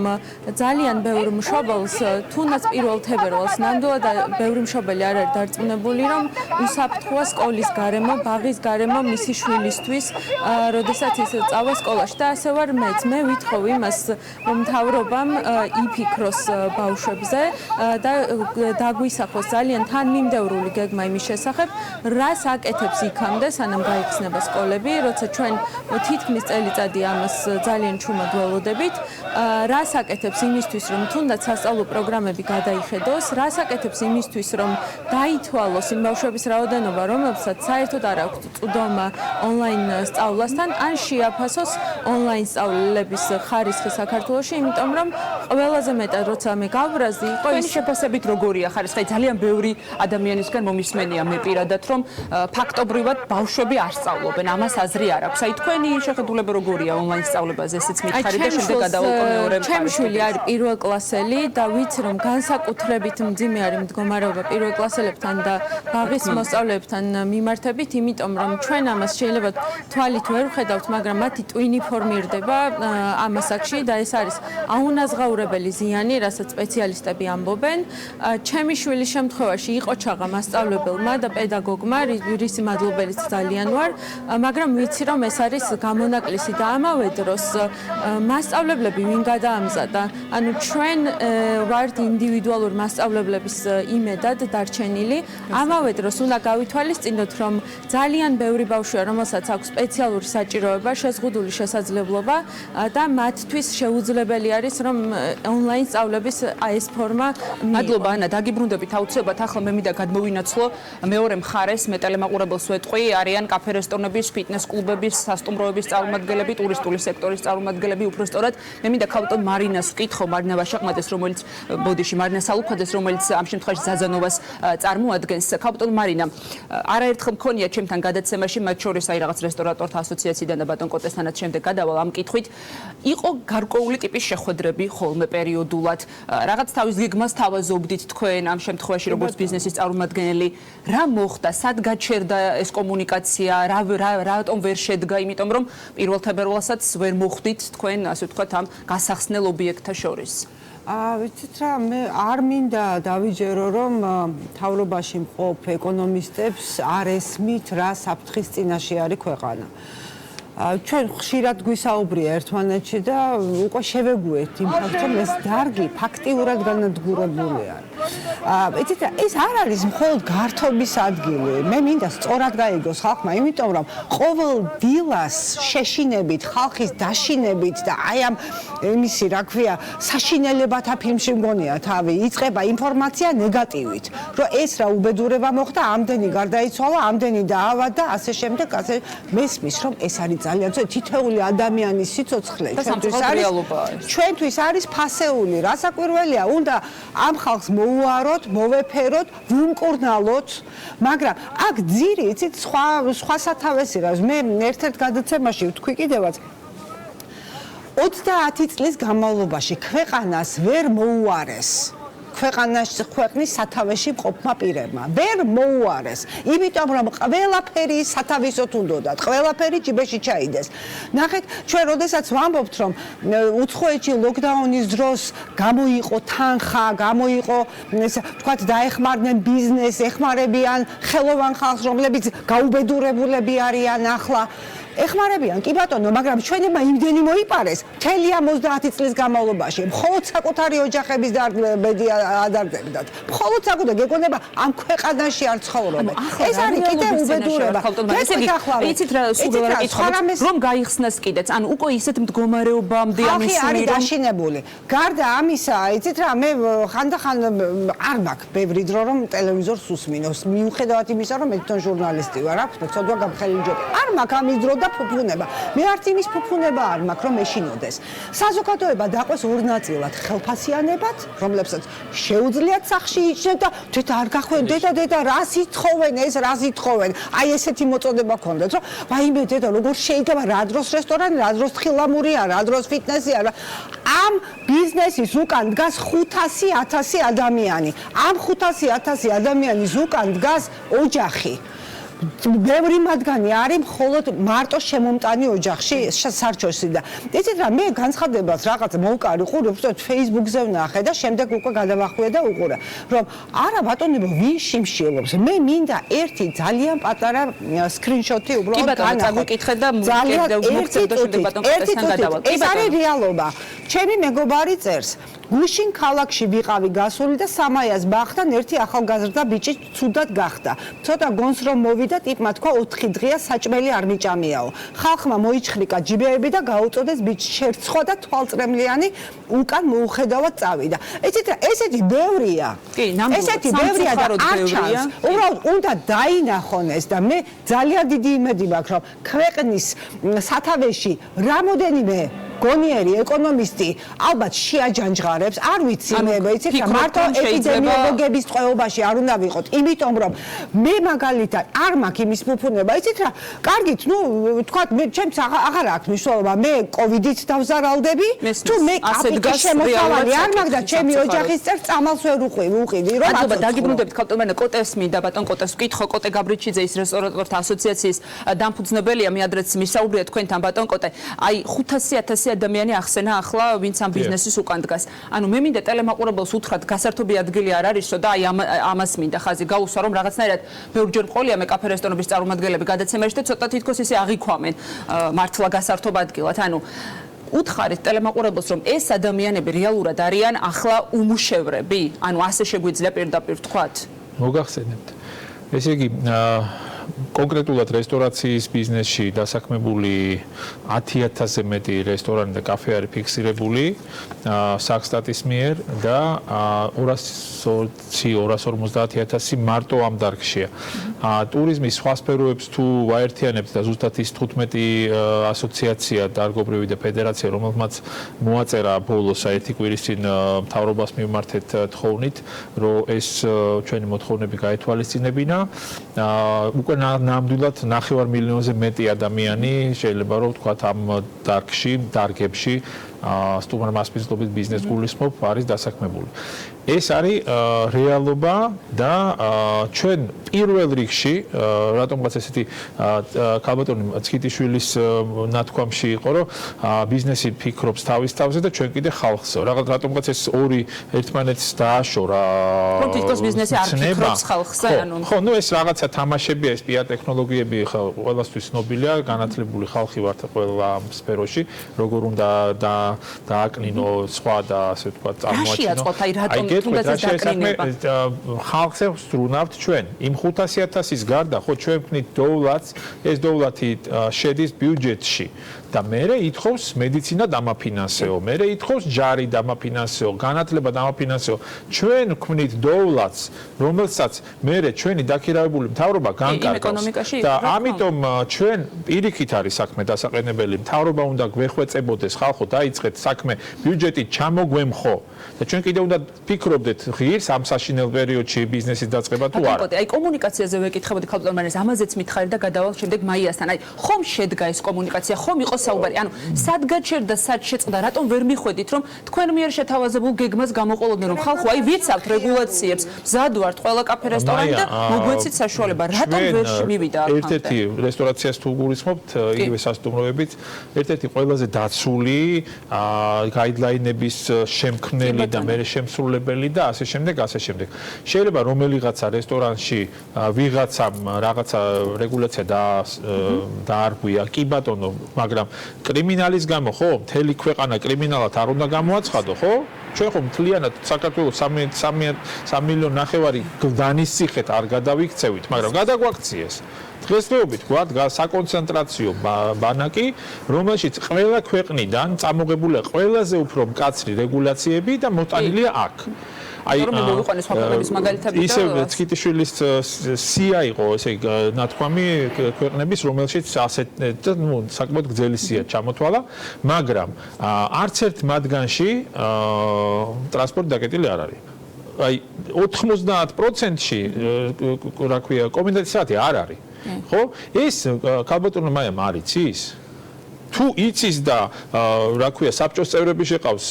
ძალიან ბევრ მშობელს, თუნდაც 1 თებერვალს ნამდვილად ბევრი მშობელი არ არის დარწმუნებული, რომ უსაფრთხოა სკოლის გარემო, ბაღის გარემო მისი შვილისთვის, როდესაც ის წავა სკოლაში და ასე ვარ მეც. მე ვითხოვ იმას, რომ მთავრობამ იფიქროს ბავშვებზე და დაგვისახოს ძალიან თანმიმდევრული გეგმა იმის შესახებ, რას აკეთებს იქამდე, სანამ გაიხსნება სკოლები, როცა ჩვენ თითქმის წელიწადი ამას ძალიან ჩუმად ველოდებით, რას აკეთებს იმისთვის, რომ თუნდაც სასწავლო პროგრამები გადაიხედოს, რას აკეთებს იმისთვის, რომ დაითვალოს იმ ბავშვების რაოდენობა, რომლებსაც საერთოდ არ აქვთ წვდომა ონლაინ სწავლასთან, ან შეაფასოს ონლაინ სწავლების ხარისხი საქართველოში, იმიტომ რომ ყველაზე მეტად როცა მე გავბრაზდი, იყო ის შეფასებით როგორია ხარისხი? ძალიან ბევრი ადამიანისგან მომისმენია მე პირადად, რომ ფაქტობრივად ბავშვები არ სწავლობენ, ამას აზრი არ აქვს. აი თქვენი შეხედულება როგორია ონლაინ სწავლებაზე, ესეც მითხარი და შემდეგ გადავალყო მეორე მხარეს. ჩემი შვილი არის პირველკლასელი და ვიცი რომ განსაკუთრებით მძიმე არის მდგომარეობა პირველკლასელებთან და ბაღის მოსწავლეებთან მიმართებით, იმიტომ რომ ჩვენ ამას შეიძლება თვალით ვერ ვხედავთ, მაგრამ მათი ტვინი ფორმირდება ამ ასაკში და ეს არის აუნაზღაურებელი ზიანი, რასაც სპეციალისტები ამბობენ. ჩემი შვილის შემთხვევაში იყო ჩაღა მასწავლებელმა და პედაგოგმა, რისი მადლობელიც ძალიან ვარ, მაგრამ ვიცი რომ ეს არის გამონაკლისი და ამავე დროს მასწავლებლები ვინ გადაამზადა. ანუ ჩვენ ვართ ინდივიდუალურ მასწავლებლების იმედად დარჩენილი. ამავე დროს უნდა გავითვალისწინოთ, რომ ძალიან ბევრი ბავშვია, რომელსაც აქვს სპეციალური საჭიროება, შეზღუდული შესაძლებლობა და მათთვის შეუძლებელი არის, რომ ონლაინ სწავლების ეს ფორმა მადლობა ანა, დაგიბრუნდებით აუცილებლად. ახლა მე მინდა გადმოვინაცვლო მეორე მხარეს, მე ტელემაყურებელს ვეტყვი, არიან კაფე რესტორნების, ფიტნეს კლუბების, სასტუმროების წარმომადგენლები, ტურისტული სექტორის წარმომადგენლები, უფრო სწორად, მე მინდა ქალბატონ მარინას ვკითხო, მარინა ვაშაყმაძეს, რომელიც მარინა სალუფაძეს, რომელიც ამ შემთხვევაში ზაზანოვას წარმოადგენს. ქალბატონ მარინა, არაერთხელ მქონია ჩემთან გადაცემაში, მათ შორის აი რაღაც რესტორატორთა ასოციაციიდან და ბატონ კოტესთანაც შემდეგ გადავალ ამ კითხვით. იყო გარკვეული ტიპის შეხვედრები ხოლმე პერიოდულად, რაღაც თავის გეგმას თავაზობდით თქვენ ამ შემთხვევაში როგორც ბიზნესის წარმომადგენელი, რა მოხდა, სად გაჩერდა ეს კომუნიკაცია, რატომ ვერ შედგა, იმიტომ რომ 1 თებერვალსაც ვერ მოხვდით თქვენ, ასე ვთქვათ, ამ გასახსნელ ობიექტთა შორის. ვიცით რა, მე არ მინდა დავიჯერო, რომ მთავრობაში მყოფ ეკონომისტებს არ ესმით, რა საფრთხის წინაშე არის ქვეყანა. ჩვენ ხშირად გვისაუბრია ერთმანეთში და უკვე შევეგუეთ იმ ფაქტს, რომ ეს დარგი ფაქტიურად განადგურებული არის. იცით რა, ეს არ არის მხოლოდ გართობის ადგილი. მე მინდა სწორად გაიგოს ხალხმა, იმიტომ რომ ყოველ დილას შეშინებით, ხალხის დაშინებით და აი ამ იმისი, რა ქვია, საშინელებათა ფილმში მგონია თავი, იწყება ინფორმაცია ნეგატივით, რომ ეს რა უბედურება მოხდა, ამდენი გარდაიცვალა, ამდენი დაავადდა, ასე შემდეგ, ასე მესმის, რომ ეს არის ძალიან თითოეული ადამიანის სიცოცხლე ჩვენთვის არის ფასეული, რასაკვირველია, უნდა ამ ხალხს მოუაროთ, მოვეფეროთ, ვუმკურნალოთ, მაგრამ აქ ძირი, იცით, სხვა სათავესი რა, მე ერთ-ერთ გადაცემაში ვთქვი კიდევაც 30 წლის განმავლობაში ქვეყანას ვერ მოუარეს. ქვეყნის სათავეში მყოფმა პირებმა ვერ მოუარეს, იმიტომ რომ ყველაფერი სათავისოთ უნდათ, ყველაფერი ჯიბეში ჩაიდეს. ნახეთ, ჩვენ როდესაც ვამბობთ, რომ უცხოეთში ლოკდაუნის დროს გამოიყო თანხა, გამოიყო, თქვათ, დაეხმარნენ ბიზნესს, ეხმარებიან ხელოვან ხალხს, რომლებიც გაუბედურებულები არიან ახლა. ეხმარებიან, კი ბატონო, მაგრამ ჩვენებმა იმდენი მოიპარეს, მთელი ამ 30 წლის განმავლობაში, მხოლოდ საკუთარი ოჯახების დარგბედი ადარდებდათ. მხოლოდ საკუთარი გეკონება ამ ქვეყანაში არ ცხოვრობენ. ეს არის კიდე უბედურება. იცით რა, სულ ვერ აკითხავთ, რომ გაიხსნას კიდეც, ანუ უკვე ისეთ მდგომარეობამდე ამის არის დაშინებული. გარდა ამისა, იცით რა, მე ხანდახან არ მაქვს ბევრი დრო რომ ტელევიზორს უსმინოს, მიუხედავად იმისა, რომ მე თვითონ ჟურნალისტი ვარ, აქვს ცოდვა გამხელი ჯობი. არ მაქვს ამის დრო და და ფუფუნება. მე არც იმის ფუფუნება არ მაქვს, რომ ეშინოდეს. საზოგადოება დაყვეს ორ ნაწილად, ხელფასიანებად, რომლებსაც შეუძლიათ სახში იჭრენ და თეთა არ გახვენ დედა რას ითხოვენ ეს რას ითხოვენ. აი ესეთი მოწოდება ქონდათ, რომ ვაიმე დედა როგორ შეიძლება რა დროს რესტორანი, რა დროს თხილამურია, რა დროს ფიტნესია. ამ ბიზნესის უკან დგას 500,000 ადამიანი. ამ 500,000 ადამიანის უკან დგას ოჯახი. ბევრი მათგანი არის მხოლოდ მარტო შემომტანი ოჯახში სარჩოსი და იცით რა მე განცხადებას რაღაც მოვკარი ყური უბრალოდ Facebook-ზე ვნახე და შემდეგ უკვე გადავახვიე და უყურე რომ არა ბატონებო ვინ შიმშილობს მე მინდა ერთი ძალიან პატარა სკრინშოტი უბრალოდ განაგიკითხე და მოგწევ და შემდეგ ბატონ კოტესთან გადავალ ეს არის რეალობა ჩემი მეგობარი წერს გუშინ ქალაქში ვიყავი გასული და სამაიას ბახთან ერთი ახალგაზრდა ბიჭი ცუდად გახდა. ცოტა გონს რომ მოვიდა ტიპმა თქვა 4 დღეა საჭმელი არ მიჭამიაო. ხალხმა მოიჩხრიკა ჯიბეები და გაუწოდეს ბიჭი შერცხვა და თვალწრემლიანი უკან მოუხედავად წავიდა. იცით რა ესეთი ბევრია. კი, ნამდვილად. ესეთი ბევრია და არ ჩანს. უბრალოდ უნდა დაინახონ ეს და მე ძალიან დიდი იმედი მაქვს რომ ქვეყნის სათავეში რამოდენიმე გონიერი ეკონომისტი ალბათ შეაჯანჯღარებს არ ვიცი მე იცით რა მარტო ეპიდემიოლოგების წყობაში არ უნდა ვიყოთ იმიტომ რომ მე მაგალითად არ მაქვს იმის ფუფუნება იცით რა კარგით ნუ თქვა მე ჩემს აღარ აქვს მნიშვნელობა მე კოვიდით დავზარალდები თუ მე აპიკი შემოსავალი არ მაქვს და ჩემი ოჯახის წერ წამალს ვერ უყიდი რომ აბა დაგიბრუნდებით ქალტომენა კოტეს მინდა ბატონ კოტეს ვკითხო კოტე გაბრიჩიძე ის რესტორატორთა ასოციაციის დამფუძნებელია მე ადრეც მისაუბრია თქვენთან ბატონ კოტე აი 500,000 ადამიანი ახსენა ახლა ვინც ამ ბიზნესის უკან დგას. ანუ მე მინდა ტელემაყურებელს უთხრათ გასართობი ადგილი არ არისო და აი ამას მინდა ხაზი გაუსვა რომ რაღაცნაირად ბევრჯერ მყოლია მე კაფე რესტორნების წარმომადგენლები გადაცემაში და ცოტა თითქოს ისე აღიქვამენ მართლა გასართობ ადგილად. ანუ უთხარით ტელემაყურებელს რომ ეს ადამიანები რეალურად არიან ახლა უმუშევრები? ანუ ასე შეგვიძლია პირდაპირ თქვათ? მოგახსენებთ. ესე იგი კონკრეტულად რესტორაციის ბიზნესში დასაქმებული 10,000-ზე მეტი რესტორანი და კაფე არის ფიქსირებული საქსტატის მიერ და 250,000 მარტო ამ დარგშია. ტურიზმის სხვა სფეროებს თუ ვაერთიანებთ და ზუსტად ის 15 ასოციაცია დარგობრივი და ფედერაცია რომელმაც მოაწერა ბოლოს ერთი კვირის წინ მთავრობას მიმართეთ თხოვნით რომ ეს ჩვენი მოთხოვნები გაეთვალისწინებინა უკვე ნამდვილად 9 მილიონზე მეტი ადამიანი შეიძლება რომ ვთქვათ ამ დარგებში სტუმარ მასპინძლობით ბიზნეს გულისხმობ არის დასაქმებული. ეს არის რეალობა და ჩვენ პირველ რიგში რატომღაც ესეთი ქალბატონი ცქიტიშვილის ნათქვამში იყო რომ ბიზნესი ფიქრობს თავის თავზე და ჩვენ კიდე ხალხზე. რატომღაც ეს ორი ერთმანეთს დააშორა. რომ თითქოს ბიზნესი არ ფიქრობს ხალხზე ანუ ხო, ნუ ეს რაღაცა თამაშებია, ეს პიარ ტექნოლოგიები ყველასთვის ცნობილია, განათლებული ხალხი ვართ ყველა ამ სფეროში, როგორ უნდა დააკნინო სხვა და ასე ვთქვათ წარმოაჩინო. რაში აწყოთ აი რატომ თუნდაც ეს დაკრინება? ხალხზე ვსწრუნავთ ჩვენ იმ 500,000-ის გარდა, ხო ჩვენ ვქნით დოვლათს, ეს დოვლათი შედის ბიუჯეტში. და მერე ითხოვს მედიცინა დამაფინანსეო, მერე ითხოვს ჯარი დამაფინანსეო, განათლება დამაფინანსეო. ჩვენ ვქმნით დოვლათს, რომელსაც მერე ჩვენი დაქირავებული მთავრობა განკარგავს. და ამიტომ ჩვენ პირიქით არის საქმე დასაყენებელი. მთავრობა უნდა გვეხვეწებოდეს, ხალხო, დაიწყეთ საქმე, ბიუჯეტი ჩამოგვემხო. და ჩვენ კიდევ უნდა ფიქრობდეთ ღირს ამ საშინელ პერიოდში ბიზნესის დაწყება თუ არა. აი კომუნიკაციაზე ვეკითხებოდი ქალბატონს, ამაზეც მითხარი და გადავალ შემდეგ მაიასთან. აი ხომ შედგა ეს კომუნიკაცია, ხომ იყო საუბარი, ანუ სად გაჩერდა, სად შეწყდა, რატომ ვერ მიხვედით რომ თქვენ მიერ შეთავაზებულ გეგმას გამოყოლოდნენ რომ ხალხო აი ვიცავთ რეგულაციებს, მზად ვართ ყველა კაფე რესტორანი და მოგვეცით საშუალება, რატომ ვერ მივიდა აქამდე? ერთ-ერთი რესტორაციას თუ გულისხმობთ, იგივე სასტუმროებით, ერთ-ერთი ყველაზე დაცული გაიდლაინების შემქმნელი და მე შემსრულებელი და ასე შემდეგ. შეიძლება რომელიღაცა რესტორანში ვიღაცამ რაღაცა რეგულაცია დაარღვია, კი ბატონო, მაგრამ კრიმინალის გამო ხო, მთელი ქვეყანა კრიმინალად არ უნდა გამოაცხადო, ხო? ჩვენ ხო მთლიანად საქართველოს 3,5 მილიონი გლდანის ციხეთ არ გადავიქცევით, მაგრამ გადაგვაქციეს. დღესდღეობით გვაქვს საკონცენტრაციო ბანაკი, რომელშიც ყველა ქვეყნიდან წამოღებულია ყველაზე უფრო მკაცრი რეგულაციები და მოტანილია აქ. ისე ცკიტიშვილის სია იყო ესე ნათქვამი ქვეყნების რომელშიც ასეთ საკმაოდ გრძელი სია ჩამოთვალა, მაგრამ არც ერთ მათგანში ტრანსპორტი დაკეტილი არ არის. აი 90%-ში რა ქვია კომენდანტის საათი არ არის. ხო? ეს ქალბატონო მაიამ არ იცის? თუ იცის და რა ქვია საბჭოს წევრები შეყავს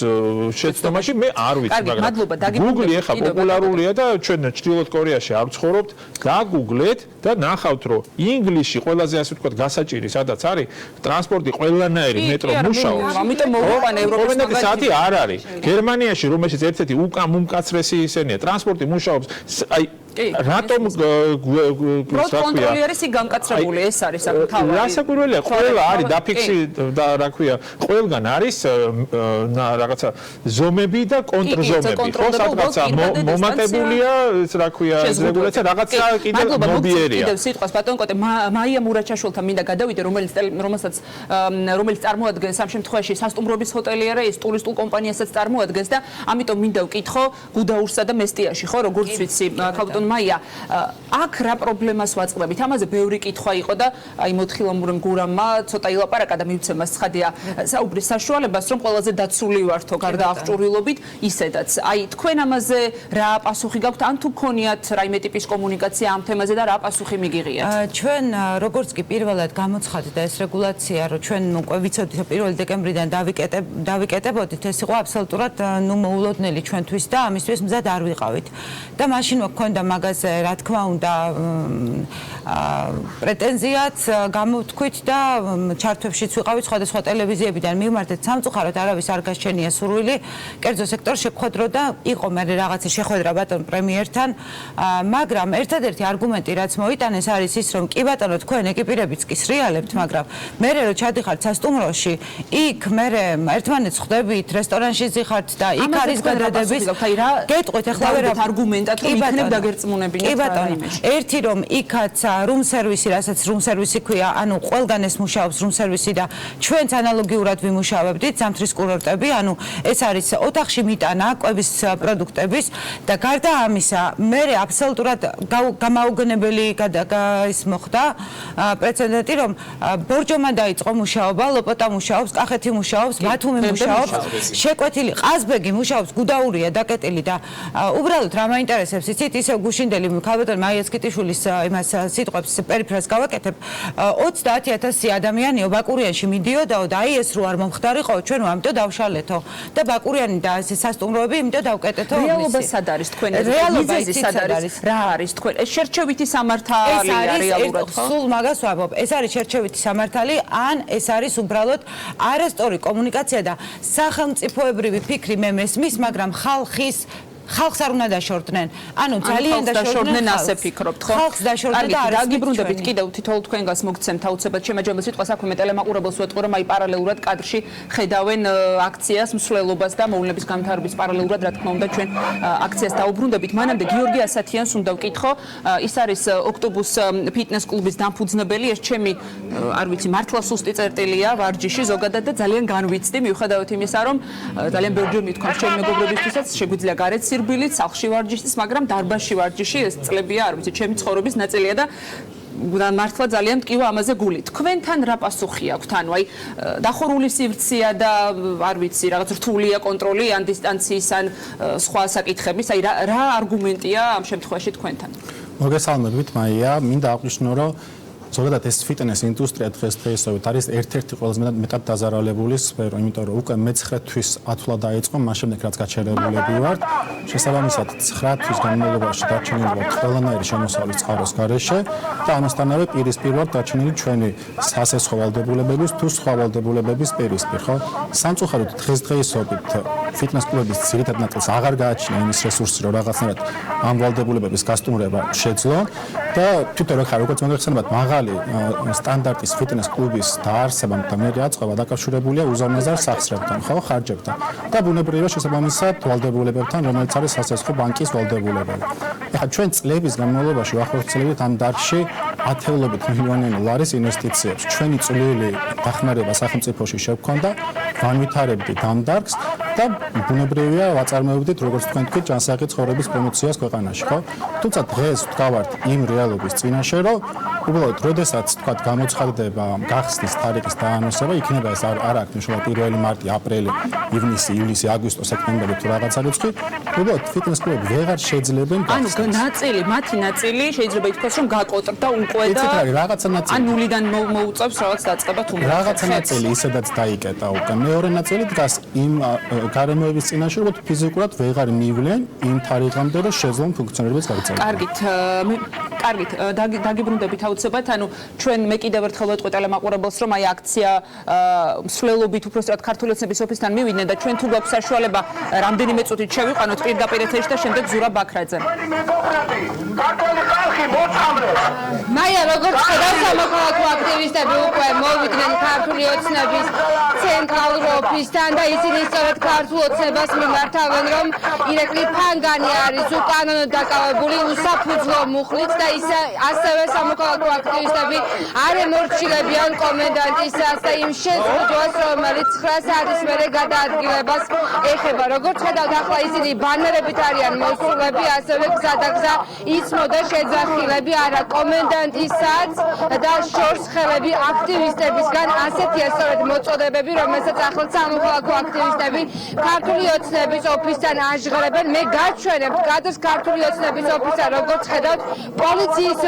შეცდომაში მე არ ვიცი მაგრამ Google ეხა პოპულარულია და ჩვენ ჩრდილოეთ კორეაში არ ვცხოვრობთ დაგუგლეთ და ნახავთ რომ ინგლისში ყველაზე ასე ვთქვათ გასაჭირი სადაც არის ტრანსპორტი ყველანაირი მეტრო მუშაობს ამიტომ მოვიყვანე ევროპის მაგალითად საათი არ არის გერმანიაში რომელშიც ერთ-ერთი უმკაცრესი ისენია ტრანსპორტი მუშაობს აი რატომ კონტროლი არის გამკაცრებული ეს არის საკუთარი რასაკვირველია ყველა არის დაფიქსი და რა ქვია ყველგან არის რაღაცა ზომები და კონტრზომები ხო სადღაცა მომატებულია რა ქვია რეგულაცია რაღაცა კიდევ მობიერია კიდევ სიტყვას ბატონ კოტე მაია მურაჩაშვილთან მინდა გადავიდე რომელიც წარმოადგენს ამ შემთხვევაში სასტუმრობის ჰოტელი არა ეს ტურისტულ კომპანიასაც წარმოადგენს და ამიტომ მინდა ვკითხო გუდაურსა და მესტიაში ხო როგორც ვიცი ქალბატონ მაია აქ რა პრობლემას ვაწყდებით ამაზე ბევრი კითხვა იყო და აი მოთხილამურემ გურამმა ცოტა ილაპარაკა და მივცემას ცხადია საუბრის საშუალებას რომ ყველაზე დაცული ვართო გარდა აღჭურვილობით ისედაც აი თქვენ ამაზე რა პასუხი გაქვთ ან თუ გქონიათ რაიმე ტიპის კომუნიკაცია ამ თემაზე და რა პასუხი მიგიღიათ ჩვენ როგორც კი პირველად გამოცხადდა ეს რეგულაცია რომ ჩვენ უკვე ვიცოდით 1 დეკემბრიდან დავიკეტებოდით ეს იყო აბსოლუტურად ნუ მოულოდნელი ჩვენთვის და ამისთვის მზად არ ვიყავით და მაშინ მქონდა მაგაზე რა თქმა უნდა პრეტენზიაც გამოთქვით და ჩართვებშიც ვიყავით სხვადასხვა ტელევიზიებიდან მივმართეთ სამწუხაროდ არავის არ გასჩენია სურვილი კერძო სექტორს შეხვედრო და იყო მე რაღაცა შეხვედრა ბატონ პრემიერთან მაგრამ ერთადერთი არგუმენტი რაც მოიტანეს არის ის რომ კი ბატონო თქვენ ეკიპირებიც კი სრიალებთ მაგრამ მე რო ჩადიხართ სასტუმროში იქ მე ერთმანეთს ხვდებით რესტორანში ზიხართ და იქ არის გადადების გეტყვით ახლა ვერ არგუმენტად რომ იქნებ დაგერწმუნებინათ კი ბატონო ერთი რომ იქაც room service რასაც room service ქვია ანუ ყველგან ეს მუშაობს room service და ჩვენც ანალოგიურად ვიმუშავებდით ზამთრის კურორტები ანუ ეს არის ოთახში მიტანა კვების პროდუქტების და გარდა ამისა მე აბსოლუტურად გამაუგნებელი ის მოხდა პრეცედენტი რომ ბორჯომა დაიწყო მუშაობა ლოპოტა მუშაობს კახეთი მუშაობს ბათუმი მუშაობს შეკვეთილი ყაზბეგი მუშაობს გუდაურია დაკეტილი და უბრალოდ რა მაინტერესებს იცით ისე გუშინდელი ქალბატონ მაია ცკიტიშვილის იმას სიტყვებს პერიფრას გავაკეთებ 30000 ადამიანიო ბაკურიანში მიდიოდაო და აი ეს რო არ მომხდარიყო ჩვენ ამიტომ დავშალეთო და ბაკურიანი და ეს სასტუმროები იმიტომ დავკეტეთო რეალობა სად არის თქვენ მიზეზი სად არის რა არის თქვენ ეს შერჩევითი სამართალი არის რეალურად ხო სულ მაგას ვამბობ ეს არის შერჩევითი სამართალი ან ეს არის უბრალოდ არასწორი კომუნიკაცია და სახელმწიფოებრივი ფიქრი მე მესმის მაგრამ ხალხს არ უნდა დაშორდნენ. ანუ ძალიან დაშორდნენ ასე ფიქრობთ, ხო? ხალხს დაშორდნენ და არის დაგიბრუნდებით კიდევ თითოეულ თქვენგანს მოგცემთ აუცილებლად შემაჯამელ სიტყვას აქვე მე ტელემაყურებელს ვეტყვი რომ აი პარალელურად კადრში ხედავენ აქციას, მსვლელობას და მოვლენების განვითარების პარალელურად რა თქმა უნდა ჩვენ აქციას დაუბრუნდებით. მანამდე გიორგი ასათიანს უნდა ვკითხო, ის არის ოქტომბრის ფიტნეს კლუბის დამფუძნებელი, ეს ჩემი არ ვიცი მართლა სუსტი წერტილია ვარჯიში ზოგადად და ძალიან განვიცდი მიუხედავად იმისა რომ ძალიან ბევრჯერ მithქვამს ჩემი მეგობრებისთვისაც შეგვიძლია გარეთ სირბილით, სახლში ვარჯიშის, მაგრამ დარბაზში ვარჯიში ეს წლებია, არ ვიცი, ჩემი ცხოვრების ნაწილია და მართლა ძალიან მტკივა ამაზე გული. თქვენთან რა პასუხი აქვთ? ანუ აი დახურული სივრცეა და არ ვიცი, რაღაც რთულია კონტროლი ან დისტანციის ან სხვა საკითხების, აი რა არგუმენტია ამ შემთხვევაში თქვენთან? მოგესალმებით, მაია, მინდა აღვნიშნო, რომ ზოგადად ეს ფიტნეს ინდუსტრია დღესდღეობით არის ერთ-ერთი ყველაზე მეტად დაზარალებული სფერო, იმიტომ რომ უკვე მე-9 თვის ათვლა დაიწყო, მას შემდეგ რაც გაჩერებულები ვართ. შესაბამისად 9 თვის განმავლობაში დარჩენილი ვართ ყველანაირი შემოსავლის წყაროს გარეშე და ამასთანავე პირისპირ ვართ დარჩენილი ჩვენი სასესხო ვალდებულებების თუ სხვა ვალდებულებების პირისპირ, ხო? სამწუხაროდ დღესდღეობით ფიტნეს კლუბების ძირითად ნაწილს აღარ გააჩნია იმის რესურსი, რომ რაღაცნაირად ამ ვალდებულებების გასტუმრება შეძლო და თვითონ როგორც მოგეხსენებათ, მაღალი სტანდარტის ფიტნეს კლუბის დაარსებამ და მერე აწყობა დაკავშირებულია უზარმაზარ სახსრებთან, ხო, ხარჯებთან და ბუნებრივია შესაბამისად ვალდებულებებთან, რომელიც არის სასესხო ბანკის ვალდებულებები. ეხლა ჩვენ წლების განმავლობაში ვახორციელებთ ამ დარგში ათეულობით მილიონიანი ლარის ინვესტიციებს. ჩვენი წვლილი დახმარება სახელმწიფოში შევქონდა, განვითარებდი დამდარგს და ბუნებრივია ვაწარმოებდით როგორც თქვენ თქვით ჯანსაღი ცხოვრების პრომოციას ქვეყანაში, ხო? თუმცა დღეს ვდგავართ იმ რეალობის წინაშე, რომ უბრალოდ როდესაც თქვა გამოცხადდება გახსნის თარიღის დაანონსება, იქნება ეს არ აქვს მნიშვნელობა 1 მარტი, აპრილი, ივნისი, ივლისი, აგვისტო, სექტემბერი თუ რაღაცა რიცხვი, უბრალოდ ფიტნეს კლუბები ვეღარ შეძლებენ გახსნას. ანუ ნაწილი, მათი ნაწილი შეიძლება ითქვას, რომ გაკოტრდა უკვე და იცით რა, რაღაცა ნაწილი. ან ნულიდან მოუწევს რაღაც დაწყება თუ რაღაცა ნაწილი ისედაც დაიკეტა უკვე. მეორე ნაწილი დგას იმ გარემოების წინაშე, რომ ფიზიკურად ვეღარ მივლენ იმ თარიღამდე, რომ შეძლონ ფუნქციონირებას გაგრძელება. კარგით, დაგიბრუნდებით აუცილებლად, ანუ ჩვენ მე კიდევ ერთხელ ვეთყვი ტელემაყურებელს, რომ აი აქცია მსვლელობით უბრალოდ ქართული ოცნების ოფისთან მივიდნენ და ჩვენ თუ გვაქვს საშუალება რამდენიმე წუთით შევიყვანოთ პირდაპირ ეთერში და შემდეგ ზურაბ ბაქრაძე. მაია, როგორც ხედავ, სამოქალაქო აქტივისტები უკვე მოვიდნენ ქართული ოცნების ცენტრალურ ოფისთან და ისინი სწორედ ქართულ ოცნებას მიმართავენ, რომ ირაკლი ფანგანი არის უკანონოდ დაკავებული უსაფუძვლო მუხლით და ასევე სამოქალაქო აქტივისტები არ ემორჩილებიან კომენდანტისას და იმ შეზღუდვას, რომელიც 9 საათის მერე გადაადგილებას ეხება. როგორც ხედავთ, ახლა ისინი ბანერებით არიან მოსულები, ასევე გზადაგზა იცმოდა შეძახილები არა კომენდანტისაც და შორს ხელები აქტივისტებისგან. ასეთია სწორედ მოწოდებები, რომელსაც ახლა სამოქალაქო აქტივისტები ქართული ოცნების ოფისთან აჟღერებენ. მე გაჩვენებთ კადრს ქართული ოცნების ოფისთან, როგორც ხედავთ, პოლიციის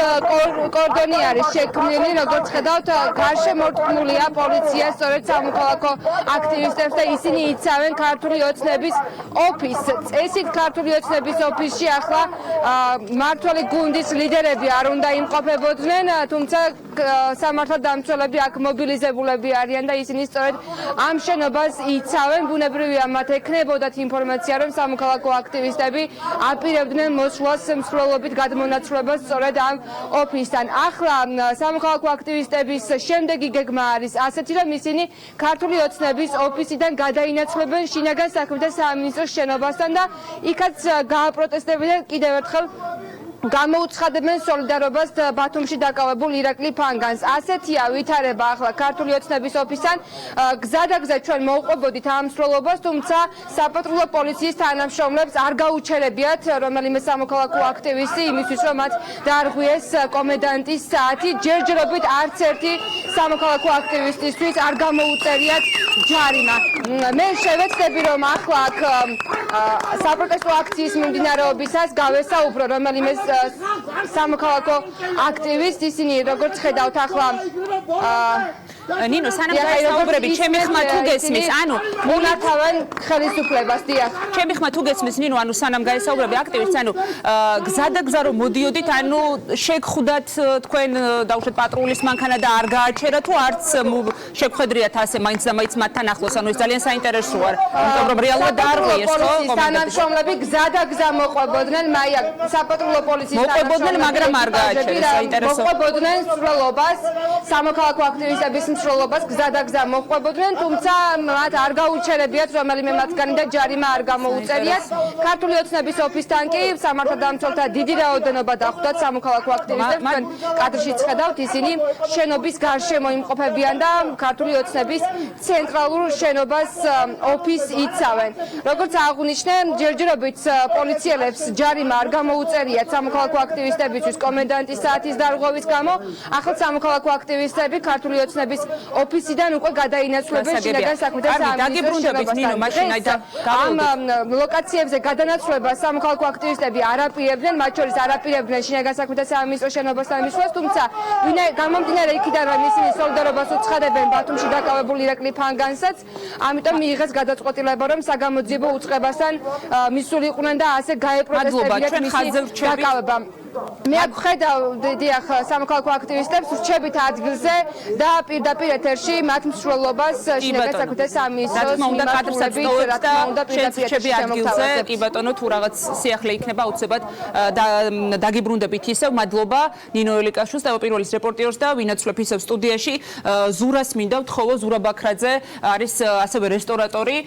კორდონი არის შექმნილი, როგორც ხედავთ, გარშემორტყმულია პოლიცია სწორედ სამოქალაქო აქტივისტებს და ისინი იცავენ ქართული ოცნების ოფისს. წესით ქართული ოცნების ოფისში ახლა მმართველი გუნდის ლიდერები არ უნდა იმყოფებოდნენ, თუმცა სამართალდამცველები აქ მობილიზებულები არიან და ისინი სწორედ ამ შენობას იცავენ. ბუნებრივია მათ ექნებოდათ ინფორმაცია, რომ სამოქალაქო აქტივისტები აპირებდნენ მოსვლას მსვლელობით გადმონაცვლებას სწორედ ამ ოფისთან. ახლა სამოქალაქო აქტივისტების შემდეგი გეგმა არის ასეთი, რომ ისინი ქართული ოცნების ოფისიდან გადაინაცვლებენ შინაგან საქმეთა სამინისტროს შენობასთან და იქაც გააპროტესტებდნენ კიდევ ერთხელ გამოუცხადებენ სოლიდარობას ბათუმში დაკავებულ ირაკლი ფანგანს. ასეთია ვითარება ახლა ქართული ოცნების ოფისთან. გზადაგზა ჩვენ მოვყვებოდით ამ მსვლელობას, თუმცა საპატრულო პოლიციის თანამშრომლებს არ გაუჩერებიათ რომელიმე სამოქალაქო აქტივისტი იმისთვის, რომ მათ დაარღვიეს კომენდანტის საათი. ჯერჯერობით არც ერთი სამოქალაქო აქტივისტისთვის არ გამოუწერიათ ჯარიმა. მე შევეცდები, რომ ახლა აქ საპროტესტო აქციის მიმდინარეობისას გავესაუბრო რომელიმე სამოქალაქო აქტივისტ. ისინი როგორც ხედავთ ახლა ნინო, სანამ გაესაუბრები, ჩემი ხმა თუ გესმის, ანუ მონათავენ ხელისუფლებას, დიახ. ჩემი ხმა თუ გესმის, ნინო, ანუ სანამ გაესაუბრები აქტივისტს, ანუ გზადაგზა რომ მოდიოდით, ანუ შეგხვდათ თქვენ დაუშვათ პატრულის მანქანა და არ გააჩერა თუ არც შეგხვედრიათ ასე მაინც და მაინც მათთან ახლოს, ანუ ეს ძალიან საინტერესოა, იმიტომ რომ რეალურად დაარღვიეს, ხო? თანამშრომლები გზადაგზა მოყვებოდნენ, მაია საპატრულო პოლიციის მოყვებოდნენ, მაგრამ არ გააჩერეს, საინტერესო. მოყვებოდნენ მსვლელობას, სამოქალაქო აქტივისტების მსვლელობას გზადაგზა მოყვებოდნენ, თუმცა მათ არ გაუჩერებიათ რომელიმე მათგანი და ჯარიმა არ გამოუწერიათ. ქართული ოცნების ოფისთან კი სამართალდამცველთა დიდი რაოდენობა დახვდათ სამოქალაქო აქტივისტებს. თქვენ კადრშიც ხედავთ, ისინი შენობის გარშემო იმყოფებიან და ქართული ოცნების ცენტრალურ შენობას ოფისს იცავენ. როგორც აღნიშნე, ჯერჯერობით პოლიციელებს ჯარიმა არ გამოუწერიათ სამოქალაქო აქტივისტებისთვის კომენდანტის საათის დარღვევის გამო. ახლა სამოქალაქო აქტივისტები ქართული ოცნების ოფისიდან უკვე გადაინაცვლებენ შინაგან საქმეთა სამინისტროს შენობასთან. ამ ლოკაციებზე გადანაცვლებას სამოქალაქო აქტივისტები არ აპირებდნენ, მათ შორის არ აპირებდნენ შინაგან საქმეთა სამინისტროს შენობასთან მისვლას, თუმცა გამომდინარე იქიდან, რომ ისინი სოლიდარობას უცხადებენ ბათუმში დაკავებულ ირაკლი ფანგანსაც, ამიტომ მიიღეს გადაწყვეტილება, რომ საგამოძიებო უწყებასთან მისული იყვნენ და ასე გაეპროტესტებინათ მისი დაკავება. მე აქ ხედავ დიახ სამოქალაქო აქტივისტებს რჩებით ადგილზე და პირდაპირ ეთერში მათ მსვლელობას შინაგან საქმეთა სამინისტროს რჩები ადგილზე კი ბატონო თუ რაღაც სიახლე იქნება აუცილებლად დაგიბრუნდებით ისევ. მადლობა ნინო ელიკაშვილს და პირველის რეპორტერს და ვინაც ვლებ ისევ სტუდიაში ზურას მინდა ვთხოვო. ზურა ბაქრაძე არის ასევე რესტორატორი,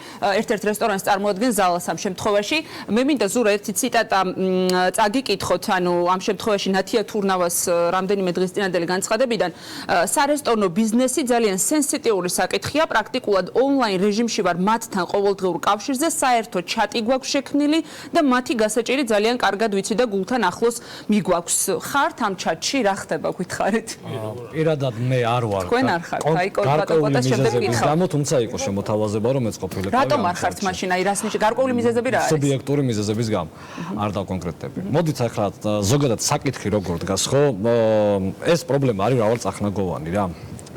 ერთ-ერთ რესტორანს წარმოადგენს ზალას ამ შემთხვევაში. მე მინდა ზურა ერთი ციტატა წაგიკითხოთ, ანუ ამ ამ შემთხვევაში ნათია თურნავას რამდენიმე დღის წინანდელი განცხადებიდან სარესტორნო ბიზნესი ძალიან სენსიტიური საკითხია, პრაქტიკულად ონლაინ რეჟიმში ვარ მათთან ყოველდღიურ კავშირზე, საერთო ჩატი გვაქვს შექმნილი და მათი გასაჭირი ძალიან კარგად ვიცი და გულთან ახლოს მიგვაქვს. ხართ ამ ჩატში, რა ხდება გითხარით? პირადად მე არ ვარ. თქვენ არ ხართ, აი კოდბატონას შემდეგ გითხავ. გამო თუმცა იყო შემოთავაზება რომ მეც ყოფილიყავი. რატომ არ ხართ მაშინ? აი რას ნიშნავს? გარკვეული მიზეზები რა არის? სუბიექტური მიზეზების გამო. არ დავკონკრეტები. მოდით ახლა ზოგადად საკითხი როგორ დგას ხო? ეს პრობლემა არის მრავალწახნაგოვანი რა.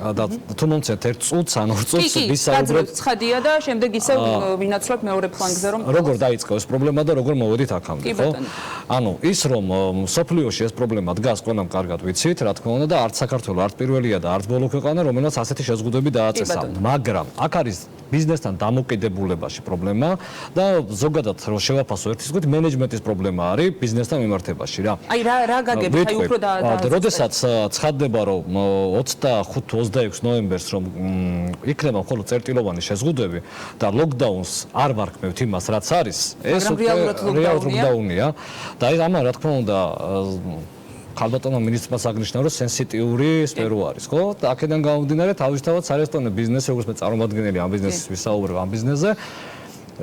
და თუ მომცეთ ერთ წუთს ან ორ წუთს ვისაუბრებთ ცხადია და შემდეგ ისევ ვინაცვლებ მეორე ფლანგზე რომ როგორ დაიწყო ეს პრობლემა და როგორ მოვედით აქამდე ხო? ანუ ის რომ სოფლიოში ეს პრობლემა დგას ყველამ კარგად ვიცით, რა თქმა უნდა და არც საქართველოს არც პირველია და არც ბოლო ქვეყანა რომელსაც ასეთი შეზღუდვები დააწესა. მაგრამ აქ არის ბიზნესთან დამოკიდებულებაში პრობლემა და ზოგადად რომ შევაფასო ერთის გვით მენეჯმენტის პრობლემა არის ბიზნესთან მიმართებაში რა. აი რა გაგებით აი უფრო და როდესაც ცხადდება რომ 25-26 ნოემბერს რომ იქნება მხოლოდ წერტილოვანი შეზღუდვები და ლოკდაუნს არ ვარქმევთ იმას რაც არის ეს რეალურად ლოკდაუნია და ეს ამან რა თქმა უნდა ქალბატონმა მინისტრმა საგნიშნავ რომ სენსიტიური სფერო არის ხო და აქედან გამომდინარე თავისთავად სარესტორნო ბიზნესი როგორც მე წარმომადგენელი ამ ბიზნესის ვისაუბრებ ამ ბიზნესზე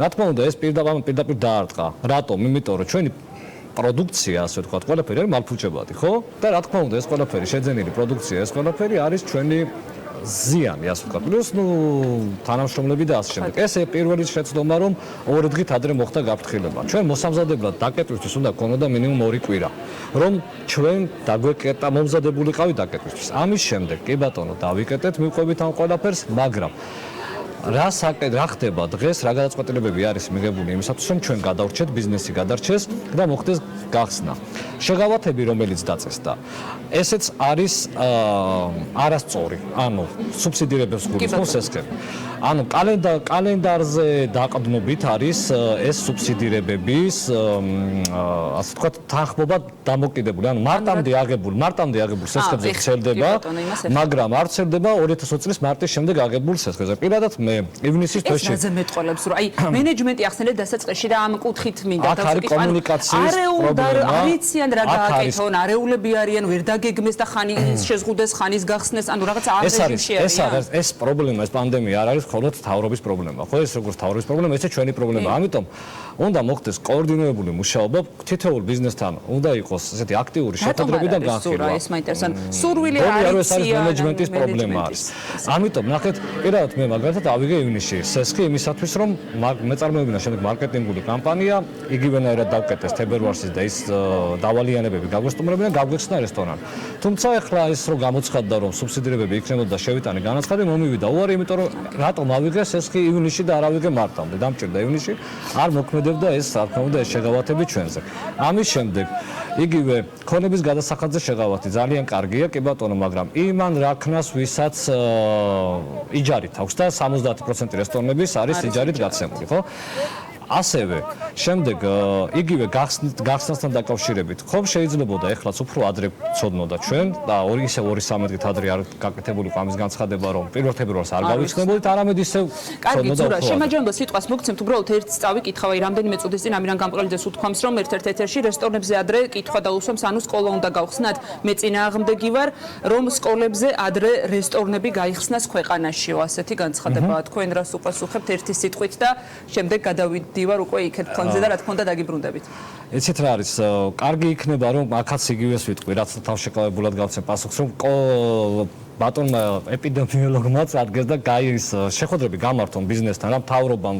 რა თქმა უნდა ეს პირდაპირ დაარტყა რატომ იმიტომ რომ ჩვენი პროდუქცია ასე ვთქვათ ყველაფერი არის მალფუჭებადი ხო და რა თქმა უნდა ეს ყველაფერი შეძენილი პროდუქცია ეს ყველაფერი არის ჩვენი ზიანი ასე ვთქვათ პლუს თანამშრომლები და ასე შემდეგ ეს პირველი შეცდომა რომ ორი დღით ადრე მოხდა გაფრთხილება ჩვენ მოსამზადებლად დაკეტვისთვის უნდა გქონოდა მინიმუმ 2 კვირა რომ ჩვენ დაგვეკეტა მომზადებულიყავი დაკეტვისთვის ამის შემდეგ კი ბატონო დავიკეტეთ მივყვებით ამ ყველაფერს მაგრამ რა ხდება დღეს რა გადაწყვეტილებები არის მიღებული იმისათვის რომ ჩვენ გადავრჩეთ ბიზნესი გადარჩეს და მოხდეს გახსნა შეღავათები რომელიც დაწესდა ესეც არის არასწორი ანუ სუბსიდირებებს გულისხმობს ეს ხება ანუ კალენდარზე დაყრდნობით არის ეს სუბსიდირებების ასე ვთქვათ თანხმობა დამოკიდებული ანუ მარტამდე აღებულ სესხებზე ვრცელდება მაგრამ არ ვრცელდება 2020 წლის მარტის შემდეგ აღებულ სესხებზე პირადად მე ივნისის თვეში ეს რაზე მეტყოლებს რომ აი მენეჯმენტი ახსენეთ დასაწყისში და ამ კუთხით მინდა დავწერთ კომუნიკაციის პრობლემა არიციან რა გააკეთონ არეულები არიან ვერ დაგეგმეს და ხანის შეზღუდეს ხანის გახსნეს ანუ რაღაც არ რეჟიმში არის ეს პრობლემა ეს პანდემია არ არის მხოლოდ თავრობის პრობლემა ხო ეს როგორც თავრობის პრობლემა ესეც ჩვენი პრობლემა ამიტომ უნდა მოხდეს კოორდინირებული მუშაობა თითოეულ ბიზნესთან უნდა იყოს ესეთი აქტიური შეხვედრები და განხილვა ეს მაინტერესებს სურვილი არის მენეჯმენტის პრობლემა არის ამიტომ ნახეთ პირადად მე მაგალითად ავიგე ივნისში სესხი იმისათვის რომ მეწარმოებინა შემდეგ მარკეტინგული კამპანია იგივენაირად დავკეტეს თებერვალშიც და ის დავალიანებები გაგვესტუმრებინა გავგეხსნა რესტორანი თუმცა ეხლა ეს რომ გამოცხადდა რომ სუბსიდირებები იქნებოდა და შევიტანე განაცხადი მომივიდა უარი იმიტომ რომ რატომ ავიგე სესხი ივნისში და არ ავიგე მარტამდე დამჭირდა ივნისში არ მოქმედებდა ეს რა თქმა უნდა ეს შეღავათები ჩვენზე ამის შემდეგ იგივე ქონების გადასახადზე შეღავათი ძალიან კარგია კი ბატონო მაგრამ იმან რაქნას ვისაც იჯარით აქვს და 70% რესტორნების არის იჯარით გაცემული ხო ასევე შემდეგ იგივე გახსნასთან დაკავშირებით ხომ შეიძლებოდა ეხლაც უფრო ადრე ცოდნოდა ჩვენ და 2-3 დღით ადრე არ გაკეთებული იყო ამის განცხადება რომ 1 თებერვალს არ გავიხსნებოდით არამედ ისევ ცოდნოდა შემაჯამბა სიტყვას მოგცემთ უბრალოდ ერთ წავი კითხავ აი რამდენიმე წუთის წინ ამირან გამყრელიძეს უთქვამს რომ ერთ-ერთ ეთერში რესტორნებზე ადრე კითხვა დაუსვამს ანუ სკოლა უნდა გავხსნათ მე წინააღმდეგი ვარ რომ სკოლებზე ადრე რესტორნები გაიხსნას ქვეყანაშიო ასეთი განცხადებაა თქვენ რას უპასუხებთ ერთი სიტყვით და შემდეგ გადავიდით ვარ უკვე იქეთ ფლანგზე და რა თქმა უნდა დაგიბრუნდებით. ეცით რა არის კარგი იქნება რომ აქაც იგივეს ვიტყვი რაც თავშეკავებულად გავცემ პასუხს რომ ბატონმა ეპიდემიოლოგმა წარდგეს და გაირის შეხვედრები გამართონ ბიზნესთან რა მთავრობამ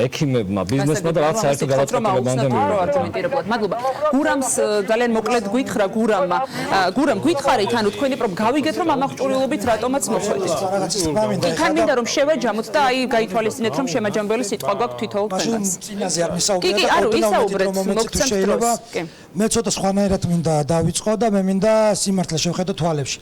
ექიმებმა ბიზნესმა და რაც საერთო გადაწყვეტილებამდე მივიდა. მადლობა. გურამს ძალიან მოკლედ გითხრა გურამ გითხარით ანუ თქვენი გავიგეთ რომ ამახჭურილობით რატომაც მოხვედით. თან მინდა რომ შევაჯამოთ და აი გაითვალისწინეთ რომ შემაჯამებელი სიტყვა გვაქვს თითოეულ თქვენს. წინაზე არ მისაუბრეთ კი არა ისაუბრეთ მოგცემთ დროს. მე ცოტა სხვანაირად მინდა დავიწყო და მე მინდა სიმართლე შევხედო თვალებში.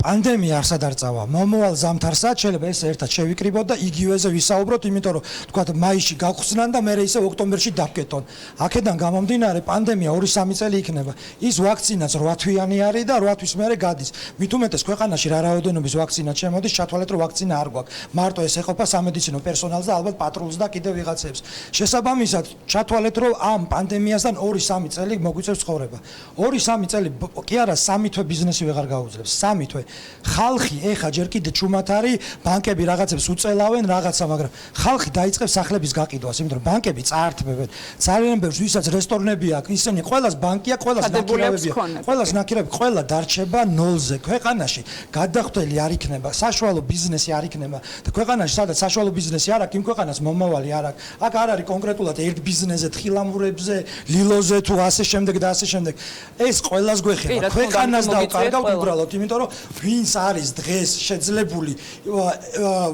პანდემია არსად არ წავა. მომავალ ზამთარსაც შეიძლება ეს ერთად შევიკრიბოთ და იგივეზე ვისაუბროთ, იმიტომ რომ თქვა მაისში გავხსნან და მე ისე ოქტომბერში დავკეტონ. აქედან გამომდინარე პანდემია 2-3 წელი იქნება. ის ვაქცინაც 8 თვიანი არის და 8 თვის მერე გადის. მით უმეტეს ქვეყანაში რა რაოდენობის ვაქცინა შემოდის, ჩათვალეთ რომ ვაქცინა არ გვაქვს. მარტო ეს ეყოფა სამედიცინო პერსონალს და ალბათ პატრულს და კიდევ ვიღაცებს. შესაბამისად, ჩათვალეთ რომ ამ პანდემიასთან 2-3 წელი მოგვიწევს ცხოვრება. 2-3 წელი კი არა 3 თვე ბიზნესი ვეღარ გაუძლებს. 3 თვე. ხალხი ეხა ჯერ კიდე ჩუმად არის, ბანკები რაღაცებს უწელავენ რაღაცა, მაგრამ ხალხი დაიწყებს სახლების გაყიდვას, იმიტომ რომ ბანკები წაართმევენ. ძალიან ბევრს ვისაც რესტორნები აქვს, ისინი ყველას ბანკი აქვს, ყველას ნაკირავებია. ყველას ნაკირავები, ყველა დარჩება ნოლზე. ქვეყანაში გადახვდელი არ იქნება, საშუალო ბიზნესი არ იქნება და ქვეყანაში სადაც საშუალო ბიზნესი არ აქვს, იმ ქვეყანას მომავალი არ აქვს. აქ არ არის კონკრეტულად ერთ ბიზნესზე, თხილამურებზე, ლილოზე თუ ასე შემდეგ და ასე შემდეგ. ეს ყველას გვეხება. ქვეყანას დავკარგავთ უბრალოდ, იმიტომ რომ ვინც არის დღეს შეძლებული,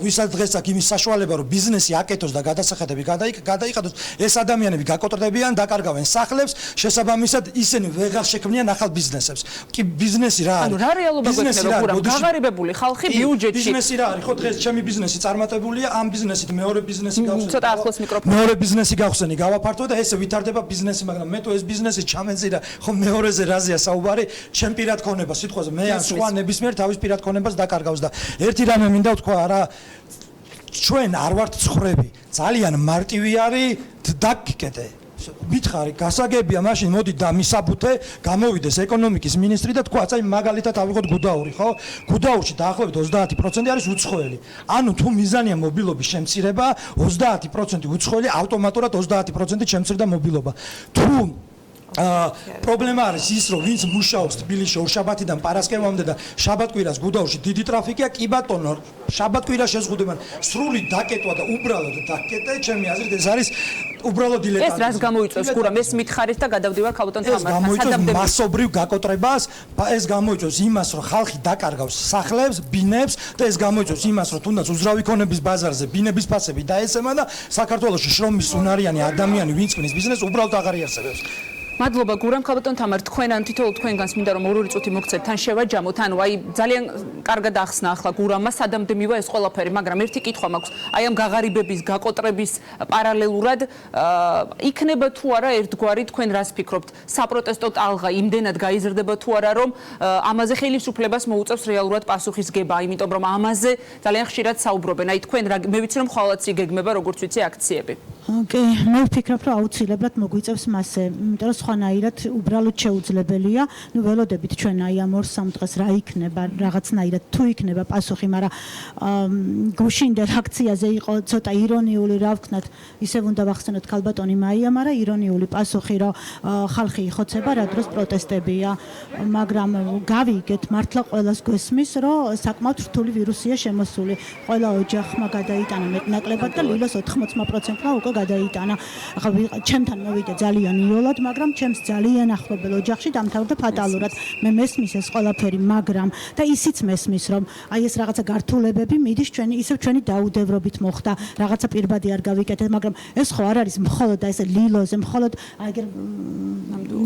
ვისაც დღეს აქვს იმის საშუალება, რომ ბიზნესი აკეთოს და გადასახედები გადაიხადოს, ეს ადამიანები გაკოტრდებიან, დაკარგავენ სახლებს, შესაბამისად ისინი ვეღარ შექმნიან ახალ ბიზნესებს. კი ბიზნესი რა არის? ანუ რა რეალობა გვექნება გურამ? გაღარიბებული ხალხი ბიუჯეტში. ბიზნესი რა არის? ხო დღეს ჩემი ბიზნესი წარმატებულია, ამ ბიზნესით მეორე ბიზნესი გავხსენი. ცოტა ახლოს მიკროფონი. მეორე ბიზნესი გავხსენი, გავაფართო და ესე ვითარდება ბიზნესი, მაგრამ მე თუ ეს ბიზნესი ჩამეძირა, ხო მეორეზე რაზეა საუბარი? ჩემ პირად ქონება სიტყვაზე მე ან სხვა ნებისმიერ თავის პირად ქონებას დაკარგავს და ერთი რამე მინდა ვთქვა რა ჩვენ არ ვართ ცხრები ძალიან მარტივი არის დაგიკეტე მითხარი გასაგებია მაშინ მოდი და მისაბუთე გამოვიდეს ეკონომიკის მინისტრი და თქვა აი მაგალითად ავიღოთ გუდაური ხო გუდაურში დაახლოებით 30% არის უცხოელი ანუ თუ მიზანია მობილობის შემცირება 30% უცხოელი ავტომატურად 30% შემცირდა მობილობა თუ პრობლემა არის ის რომ ვინც მუშაობს თბილისში ორშაბათიდან პარასკევამდე და შაბათ-კვირას გუდაურში დიდი ტრაფიკია კი ბატონო შაბათ-კვირას შეზღუდებიან სრული დაკეტვა და უბრალოდ დაკეტე ჩემი აზრით ეს არის უბრალოდ დილეტანტიზმი ეს რას გამოიწვევს გურამ ეს მითხარით და გადავდივარ ქალბატონ თამართან სადამდე მასობრივ გაკოტრებას ეს გამოიწვევს იმას რომ ხალხი დაკარგავს სახლებს ბინებს და ეს გამოიწვევს იმას რომ თუნდაც უძრავი ქონების ბაზარზე ბინების ფასები დაეცემა და საქართველოში შრომის უნარიანი ადამიანი ვინც ქმნის ბიზნესს უბრალოდ აღარ იარსებებს მადლობა გურამ ქალბატონ თამარ თქვენ ან თითოეულ თქვენგანს მინდა რომ ორი წუთი მოგცეთ თან შევაჯამოთ ანუ აი ძალიან კარგად ახსნა ახლა გურამმა სადამდე მივა ეს ყველაფერი მაგრამ ერთი კითხვა მაქვს აი ამ გაღარიბების გაკოტრების პარალელურად იქნება თუ არა ერთგვარი თქვენ რას ფიქრობთ საპროტესტო ტალღა იმდენად გაიზრდება თუ არა რომ ამაზე ხელისუფლებას მოუწევს რეალურად პასუხისგება იმიტომ რომ ამაზე ძალიან ხშირად საუბრობენ აი თქვენ რა მე ვიცი რომ ხვალაც იგეგმება როგორც ვიცი აქციები კი მე ვფიქრობ რომ აუცილებლად მოგვიწევს მასე იმიტომ რომ სხვანაირად უბრალოდ შეუძლებელია ნუ ველოდებით ჩვენ აი ამ 2-3 დღეს რა იქნება რაღაცნაირად თუ იქნება პასუხი მაგრამ გუშინ რეაქციაზე იყო ცოტა ირონიული რა ვქნათ ისევ უნდა ვახსენოთ ქალბატონი მაია მაგრამ ირონიული პასუხი რომ ხალხი იხოცება რა დროს პროტესტებია მაგრამ გავიგეთ მართლა ყველას გვესმის რომ საკმაოდ რთული ვირუსია შემოსული ყველა ოჯახმა გადაიტანა მეტნაკლებად და ლილოს 80%-მა უკვე გადაიტანა ახლა ჩემთან მოვიდა ძალიან იოლად მაგრამ ჩემს ძალიან ახლობელ ოჯახში დამთავრდა ფატალურად მე მესმის ეს ყველაფერი მაგრამ და ისიც მესმის რომ აი ეს რაღაცა გართულებები მიდის ჩვენი ისევ ჩვენი დაუდევრობით მოხდა რაღაცა პირბადი არ გავიკეთეთ მაგრამ ეს ხო არ არის მხოლოდ და ეს ლილოზე მხოლოდ აი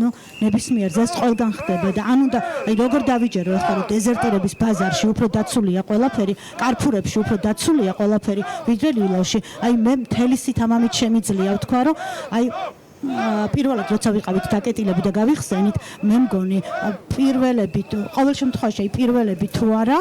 ნუ ნებისმიერ ზეს ყველგან ხდება და ანუ და აი როგორ დავიჯერო ახლა რომ დეზერტირების ბაზარში უფრო დაცულია ყველაფერი კარფურებში უფრო დაცულია ყველაფერი ვიდრე ლილოში აი მე მთელი სითამამით შემიძლია ვთქვა რომ აი პირველად როცა ვიყავით დაკეტილები და გავიხსენით მე მგონი პირველები ყოველ შემთხვევაში პირველები თუ არა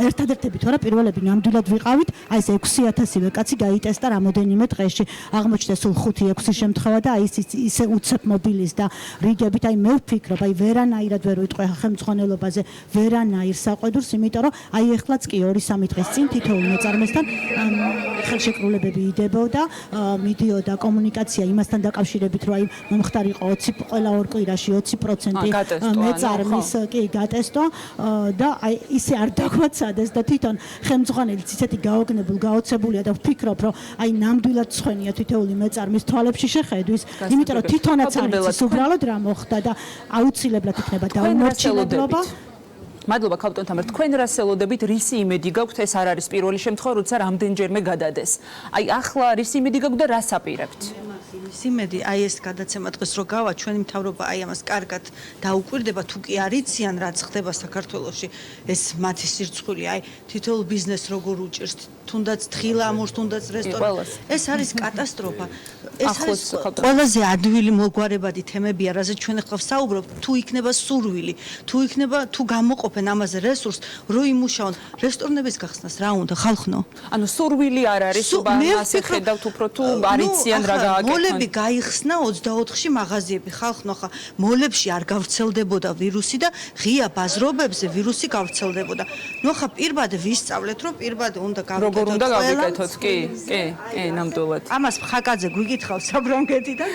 ერთადერთები თუ არა პირველები ნამდვილად ვიყავით აი ეს 6000-ივე კაცი გაიტესტა რამოდენიმე დღეში აღმოჩნდა სულ 5-6 შემთხვევა და აი ისე უცებ მობილის და რიგებით აი მე ვფიქრობ აი ვერანაირად ვერ ვიტყვი ხელმძღვანელობაზე ვერანაირ საყვედურს იმიტომ რომ აი ეხლაც კი 2-3 დღის წინ თითოეულ მეწარმესთან ხელშეკრულებები იდებოდა მიდიოდა კომუნიკაცია იმასთან დაკავშირებით რომ აი მომხდარიყო 20 ყველა ორ კვირაში 20% მეწარმის კი გატესტვა და აი ისე არ დაგვაცადეს და თვითონ ხელმძღვანელიც ისეთი გაოგნებულ გაოცებულია და ვფიქრობ რომ აი ნამდვილად ცხენია თითოეული მეწარმის თვალებში შეხედვის იმიტომ რომ თვითონაც არის უბრალოდ რა მოხდა და აუცილებლად იქნება დაუმორჩილებლობა მადლობა ქალბატონ თამარ თქვენ რას ელოდებით რისი იმედი გაქვთ ეს არ არის პირველი შემთხვევა როცა რამდენჯერმე გადადეს აი ახლა რისი იმედი გაქვთ და რას აპირებთ იმედი აი ეს გადაცემა დღეს რო გავა ჩვენი მთავრობა აი ამას კარგად დაუკვირდება თუ კი არ იციან რაც ხდება საქართველოში ეს მათი სირცხვილი აი თითოეულ ბიზნესს როგორ უჭერს თუნდაც თხილამურს თუნდაც რესტორანს ეს არის კატასტროფა ეს არის ყველაზე ადვილი მოგვარებადი თემებია რაზეც ჩვენ ახლა ვსაუბრობთ თუ იქნება სურვილი თუ გამოყოფენ ამაზე რესურსს რო იმუშაონ რესტორნების გახსნას რა უნდა ხალხნო ანუ სურვილი არ არის მას ხედავთ უფრო თუ არიციან რა გააკეთონ მოლები გაიხსნა 24-ში მაღაზიები ხალხნო ხა მოლებში არ გავრცელდებოდა ვირუსი და ღია ბაზრობებზე ვირუსი გავრცელდებოდა ნუ ხა პირბადე ვისწავლეთ რომ პირბადე უნდა როგორ უნდა გავიკეთოთ კი ნამდვილად ამას ხაკაძე გვიგითხავს საბრანგეთიდან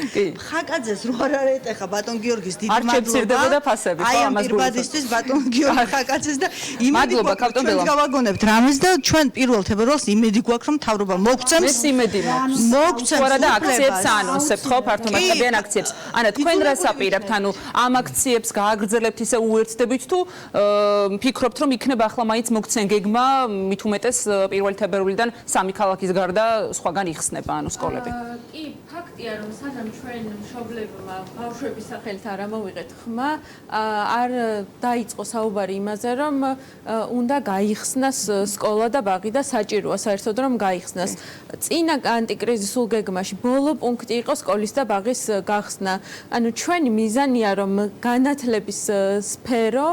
ხაკაძეს რო არ ეტეხა ბატონ გიორგის დიდი მადლობა აი ამ პირბადისთვის ბატონ გიორგი ხაკაძეს და იმედი გვაქვს გავაგონებთ რამეს და ჩვენ პირველ თებერვალს იმედი გვაქვს რომ მთავრობა მოგცემს იმედი მოგცემს და აქციებს ანონსებთ ხო ფართომასშტაბიან აქციებს ანა თქვენ რას აპირებთ ანუ ამ აქციებს გააგრძელებთ ისე უერთდებით თუ ფიქრობთ რომ იქნება ახლა მაინც მოგცენ გეგმა მით უმეტეს პირველ თებერვლიდან სამი ქალაქის გარდა სხვაგან იხსნება ანუ სკოლები კი ფაქტია რომ სანამ ჩვენ მშობლებმა ბავშვების სახელით არ ამოვიღეთ ხმა არ დაიწყო საუბარი იმაზე რომ უნდა გაიხსნას სკოლა და ბაღი და საჭიროა საერთოდ რომ გაიხსნას წინა ანტიკრიზისულ გეგმაში ბოლო პუნქტი იყო სკოლის და ბაღის გახსნა ანუ ჩვენი მიზანია რომ განათლების სფერო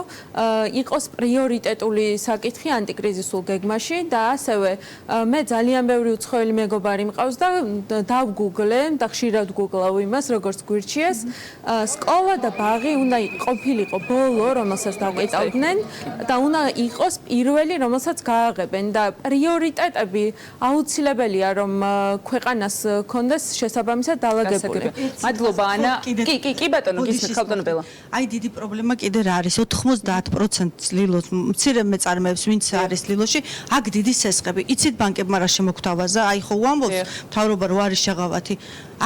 იყოს პრიორიტეტული საკითხი ანტიკრიზისულ გეგმაში და ასევე მე ძალიან ბევრი უცხოელი მეგობარი მყავს და დავგუგლე და ხშირად გუგლავ იმას როგორც გვირჩიეს სკოლა და ბაღი უნდა ყოფილიყო ბოლო რომელსაც დავკეთავდნენ და უნდა იყოს პირველი რომელსაც გააღებენ და პრიორიტეტები აუცილებელია რომ ქვეყანას კონდეს შესაბამისად დალაგებული მადლობა ანა კი ბატონო გისმენთ ხალხო ბელა აი დიდი პრობლემა კიდე რა არის 90% ლილოს მცირე მეწარმეებს ვინც არის ლილოში აქ დიდი სესხები იცით ბანკებმა რა შემოგთავაზა აი ხო უამბობს მთავრობა რო არის შეღავათი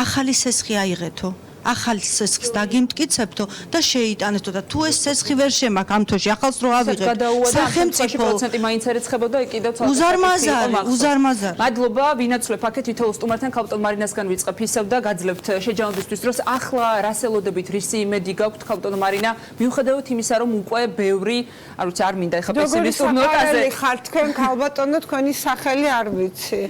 ახალი სესხი აიღეთო ახალ სესხს დაგიმტკიცებთო და შეიტანეთო და თუ ეს სესხი ვერ შემაქ ამ თვეში ახალს რო ავიღეთ სახელმწიფო პროცენტი მაინც ერეცხებოდა კიდევ ცალკე უზარმაზარი მადლობა ვინაცვლებ აქეთ თითოეულ სტუმართან ქალბატონ მარინასგან ვიწყებ ისევ და გაძლევთ შეჯამებისთვის დროს ახლა რასელოდებით რისი იმედი გაქვთ ქალბატონ მარინა მიუხედავად იმისა რომ უკვე ბევრი არ ვიცი არ მინდა ეხა პესიმისტურ ნოტაზე ხარ თქვენ ქალბატონო თქვენი სახელი არ ვიცი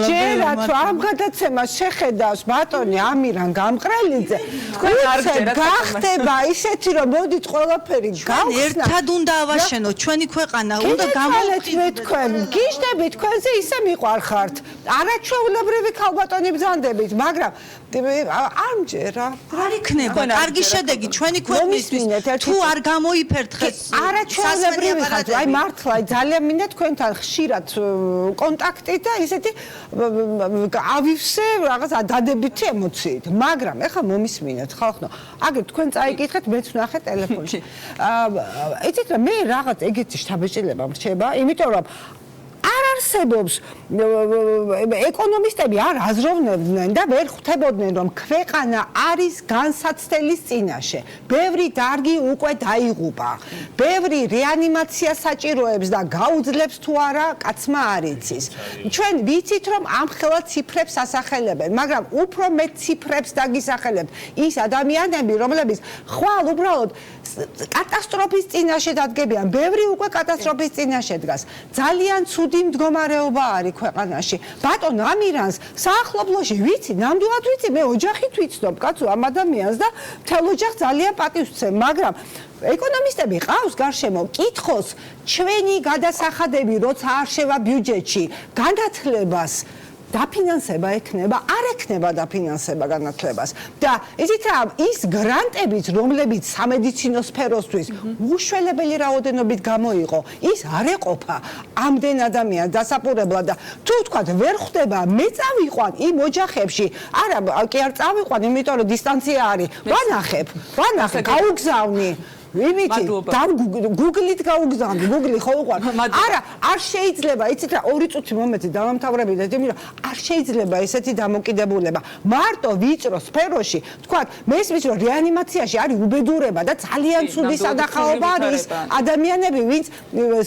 ჯერა თუ ამ გადაცემას შეხედავს ბატონი ამირან გამყრელი თქვენ არ გჯერათ გახდება ისეთი რომ მოდით ყველაფერი გავხსნა ერთად უნდა ავაშენოთ ჩვენი ქვეყანა უნდა გამოვხდეთ თქვენ გიჟდები თქვენზე ისე მიყვარხართ არაჩვეულებრივი ქალბატონი ბრძანდებით მაგრამ ამჯერა არ იქნება კარგი შედეგი ჩვენი ქვეყნისთვის თუ არ გამოიფერთ ხეს არაჩვეულებრივი ხართ აი მართლა ძალიან მინდა თქვენთან ხშირად კონტაქტი და ისეთი ავივსე რაღაც დადებითი ემოციით მაგრამ ეხლა მომისმინეთ ხალხო აგერ თქვენ წაიკითხეთ მეც ვნახე ტელეფონში იცით რა მე რაღაც ეგეთი შთაბეჭდილება მრჩება იმიტომ რომ არ არსებობს ეკონომისტები არ აზროვნებდნენ და ვერ ხვდებოდნენ რომ ქვეყანა არის განსაცდელის წინაშე. ბევრი დარგი უკვე დაიღუპა. ბევრი რეანიმაცია საჭიროებს და გაუძლებს თუ არა კაცმა არ იცის. ჩვენ ვიცით რომ ამხელა ციფრებს ასახელებენ, მაგრამ უფრო მეტ ციფრებს დაგისახელებთ ის ადამიანები, რომლებიც ხვალ უბრალოდ კატასტროფის წინაშე დადგებიან. ბევრი უკვე კატასტროფის წინაშე დგას. ძალიან ცუდი მდგომარეობა არის ქვეყანაში. ბატონ ამირანს საახლობლოში ვიცი, ნამდვილად ვიცი, მე ოჯახით ვიცნობ კაცო ამ ადამიანს და მთელ ოჯახს ძალიან პატივს ვცემ, მაგრამ ეკონომისტები ყავს გარშემო, კითხოს ჩვენი გადასახადები როცა არშევა ბიუჯეტში, განათლებას დაფინანსება ექნება, არ ექნება დაფინანსება განათლებას. და იცით რა, ის გრანტებიც, რომლებიც სამედიცინო სფეროსთვის უშველებელი რაოდენობით გამოიყო, ის არ ეყოფა ამდენ ადამიანს დასაპურებლად და თუ თქვა ვერ ხვდება, მე წავიყვან იმ ოჯახებში. არა, კი არ წავიყვან, იმიტომ რომ დისტანცია არის. ვანახებ, გაუგზავნი. ვიმიცი Google-ით გაუგზავნდი, Google-ი ხო უყვარ. არა, არ შეიძლება, იცით რა, 2 წუთი მომეცი დავამთავრებინე, იმიტომ რომ არ შეიძლება ესეთი დამოკიდებულება. მარტო ვიწრო სფეროში, თქვა, მესმის რომ რეანიმაციაში არის უბედურება და ძალიან ცუდი სადახაობა არის ადამიანები, ვინც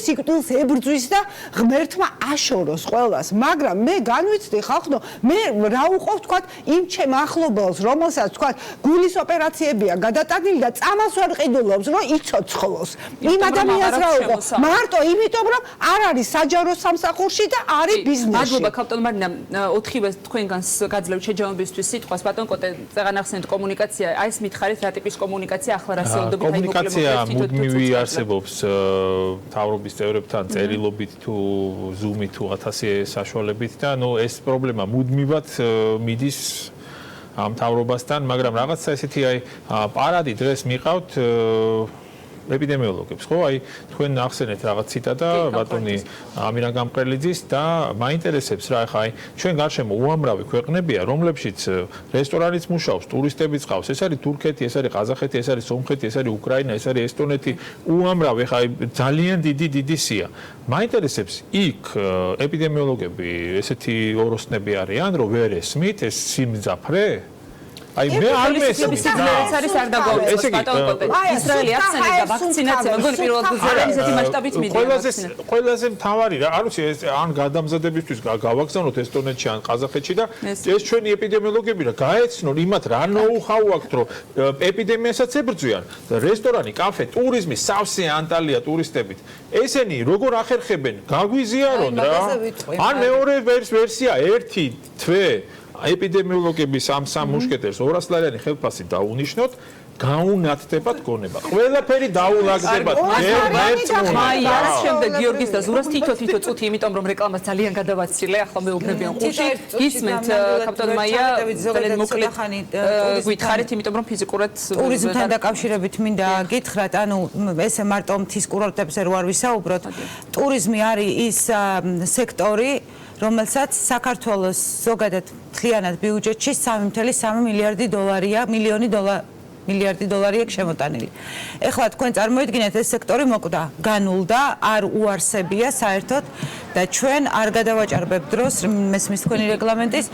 სიკვდილს ებრძვის და ღმერთმა აშოროს ყველას. მაგრამ მე განვიცდი ხალხო, მე რა უყო თქვა იმ ჩემ ახლობელს, რომელსაც თქვა გულის ოპერაციებია გადატანილი და წამალს ვერ ყიდულობს, რომ იცოცხლოს. იმ ადამიანს რა უყო? მარტო იმიტომ რომ არ არის საჯარო სამსახურში და არის ბიზნესში. მადლობა კაპიტან მარინა, 4-ვე თქვენგანს გაძლევთ შეჯამებისთვის სიტყვას. ბატონ კოტე, წეგან ახსენეთ კომუნიკაცია. აი ეს მითხარით რა ტიპის კომუნიკაცია ახლა რასეულობით აი კომუნიკაცია მუდმივი არსებობს მთავრობის წევრებთან წერილობით თუ ზუმით თუ 1000 საშუალებით და ნუ ეს პრობლემა მუდმივად მიდის ამ მთავრობასთან, მაგრამ რაღაცა ესეთი აი პარადი დღეს მიყავთ ეპიდემიოლოგებს, ხო? აი თქვენ ახსენეთ რაღაც ციტატა ბატონი ამირან გამყრელიძის და მაინტერესებს რა ხა აი ჩვენ გარშემო უამრავი ქვეყნებია, რომლებშიც რესტორანიც მუშაობს, ტურისტებიც ყავს. ეს არის თურქეთი, ეს არის ყაზახეთი, ეს არის სომხეთი, ეს არის უკრაინა, ეს არის ესტონეთი, უამრავი ხა აი ძალიან დიდი სია. მაინტერესებს იქ ეპიდემიოლოგები ესეთი ოროსნები არიან, რომ ვერ ესმით ეს სიმძაფრე? აი მე არ მესმის არის არ დაგვაუწყოს ბატონ კოტე. ისრაელი ახსენებდა ვაქცინაცია, მგონი პირველად გუზარდა ესეთი მასშტაბით მიდია. ყველაზე მთავარი რა, არ ვიცი ეს ან გადამზადებისთვის გავაგზავნოთ ესტონეთში ან ყაზახეთში და ეს ჩვენი ეპიდემიოლოგები რა გაეცნონ იმათ რა ნოუ-ჰაუ აქვთ რომ ეპიდემიასაც ებრძვიან. რესტორანი, კაფე, ტურიზმი, სავსე ანტალია ტურისტებით. ესენი როგორ ახერხებენ? გაგვიზიარონ რა. ან მეორე ვერსია ერთი თვე ეპიდემიოლოგების ამ სამ მუშკეტერს 200 ლარიანი ხელფასი დაუნიშნოთ, გაუნათდებათ გონება. ყველაფერი დაულაგდებათ. მაიას შემდეგ გიორგის და ზურას თითო წუთი, იმიტომ რომ რეკლამას ძალიან გადავაცილე, ახლა მეუბნებიან ხუში. გისმენთ კაპიტან მაია, ძალიან მოკლედ გითხარით, იმიტომ რომ ფიზიკურად ტურიზმთან დაკავშირებით მინდა გითხრათ, ანუ ესე მარტო მთის კურორტებზე რო არ ვისაუბროთ, ტურიზმი არის ის სექტორი, რომელსაც საქართველოს ზოგადად მთლიანად ბიუჯეტში 3.3 მილიარდი დოლარია შემოტანილი. ეხლა თქვენ წარმოიდგინეთ ეს სექტორი მოკვდა, განულდა, არ უარსებია საერთოდ და ჩვენ არ გადავაჭარბებთ დროს მესმის თქვენი რეგლამენტის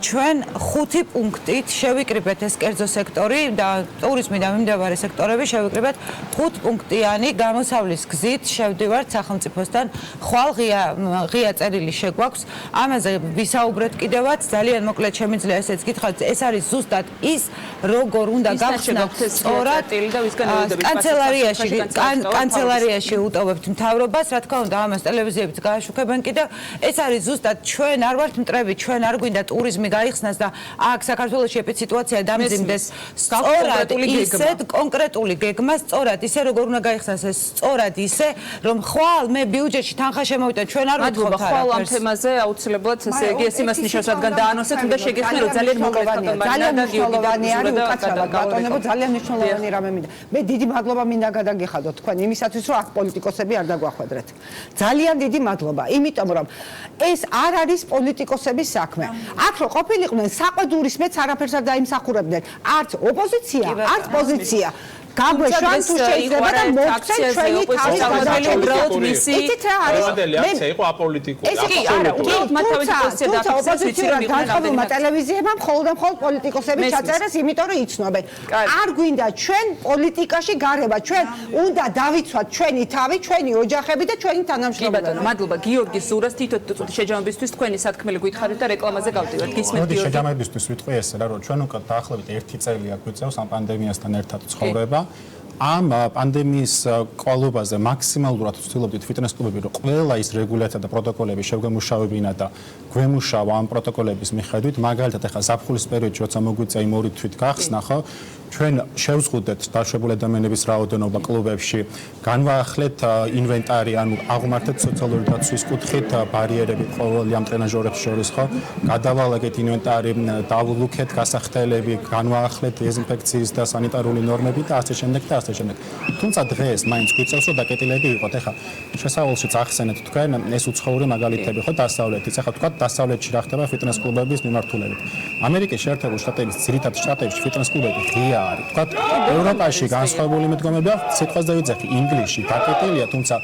ჩვენ 5 პუნქტით შევიკრიბეთ ეს კერძო სექტორი და ტურიზმი და მიმდებარე სექტორები შევიკრიბეთ 5 პუნქტიანი გამოსავლის გზით შევდივართ სახელმწიფოსთან ხვალ ღია წერილი შეგვაქვს ამაზე ვისაუბრეთ კიდევაც ძალიან მოკლედ შემიძლია ესეც გითხრათ ეს არის ზუსტად ის როგორ უნდა გავხსნათ სწორად კანცელარიაში უტოვებთ მთავრობას რა თქმა უნდა ამას ტელევიზიებიც შუქებენ კიდევ ეს არის ზუსტად ჩვენ არ ვართ მტრები ჩვენ არ გვინდა ტურიზმი გაიხსნას და აქ საქართველოში ეპიდემია დამძიმდეს სწორად ისეთ კონკრეტული გეგმა სწორად ისე როგორ უნდა გაიხსნას ეს სწორად ისე რომ ხვალ მე ბიუჯეტში თანხა შემოვიტან ჩვენ არ ვეთხოვთ ხვალ ამ თემაზე აუცილებლად ესე იგი ეს იმას ნიშნავს რადგან დაანონსეთ უნდა შეგეხმე რომ ძალიან მოკლედ ძალიან მნიშვნელოვანი არის უკაცრავად ბატონებო ძალიან მნიშვნელოვანი რამე მინდა მე დიდი მადლობა მინდა გადაგიხადოთ თქვენ იმისათვის რომ აქ პოლიტიკოსები არ დაგვახვედრეთ ძალიან დიდი მადლობა იმიტომ რომ ეს არ არის პოლიტიკოსების საქმე. აქ რო ყოფილიყვნენ საყვედურის მეც არაფერს არ დაიმსახურებდნენ. არც ოპოზიცია, არც პოზიცია. გაგვეშან თუ შეიძლება და მოგცეთ ჩვენი თავის გადაწყვეტილება. იცით რა არის? მე იყო აპოლიტიკური. ეს კი არა, უკეთ მათავით პოზიცია და ოპოზიციური განწყობილმა ტელევიზიებმა მხოლოდ პოლიტიკოსები ჩაწერეს, იმიტომ რომ იცნობენ. არ გვინდა ჩვენ პოლიტიკაში გარება, ჩვენ უნდა დავიცვათ ჩვენი თავი, ჩვენი ოჯახები და ჩვენი თანამშრომლები. მადლობა გიორგი ზურას თითო წუთი შეჯამებისთვის თქვენი სათქმელი გითხარით და რეკლამაზე გავდივართ. გისმენთ გიორგი. შეჯამებისთვის ვიტყვი ესე რა რომ ჩვენ უკვე დაახლოებით 1 წელი აგვიწევს ამ პანდემიასთან ერთად ცხოვრება. ამ პანდემიის კვალობაზე მაქსიმალურად ვცდილობდით ფიტნეს კლუბები რომ ყველა ის რეგულაცია და პროტოკოლები შევგემუშავებინა და გვემუშავა ამ პროტოკოლების მიხედვით მაგალითად ახლა ზაფხულის პერიოდში როცა მოგვიწია იმ ორი თვით გახსნა ხო ჩვენ შევზღუდეთ დაშვებული ადამიანების რაოდენობა კლუბებში განვაახლეთ ინვენტარი ანუ აღმართეთ სოციალური დაცვის კუთხით ბარიერები ყოველ ამ ტრენაჟორებს შორის ხო გადავალაგეთ ინვენტარი დავლუქეთ გასახდელები განვაახლეთ დეზინფექციის და სანიტარული ნორმები და ასე შემდეგ და ასე შემდეგ თუმცა დღეს მაინც გვიწევს რომ დაკეტილები ვიყოთ ეხლა შესავალშიც ახსენეთ თქვენ ეს უცხოური მაგალითები ხო დასავლეთის ეხლა თქვა დასავლეთში რა ხდება ფიტნეს კლუბების მიმართულებით ამერიკის შეერთებულ შტატების ძირითად შტატებში ფიტნეს კლუბები ღია აზრია არის. თქვათ, ევროპაში განსხვავებული მიდგომები აქვს, სიტყვას დავიძახი, ინგლისში დაკეტილია, თუმცა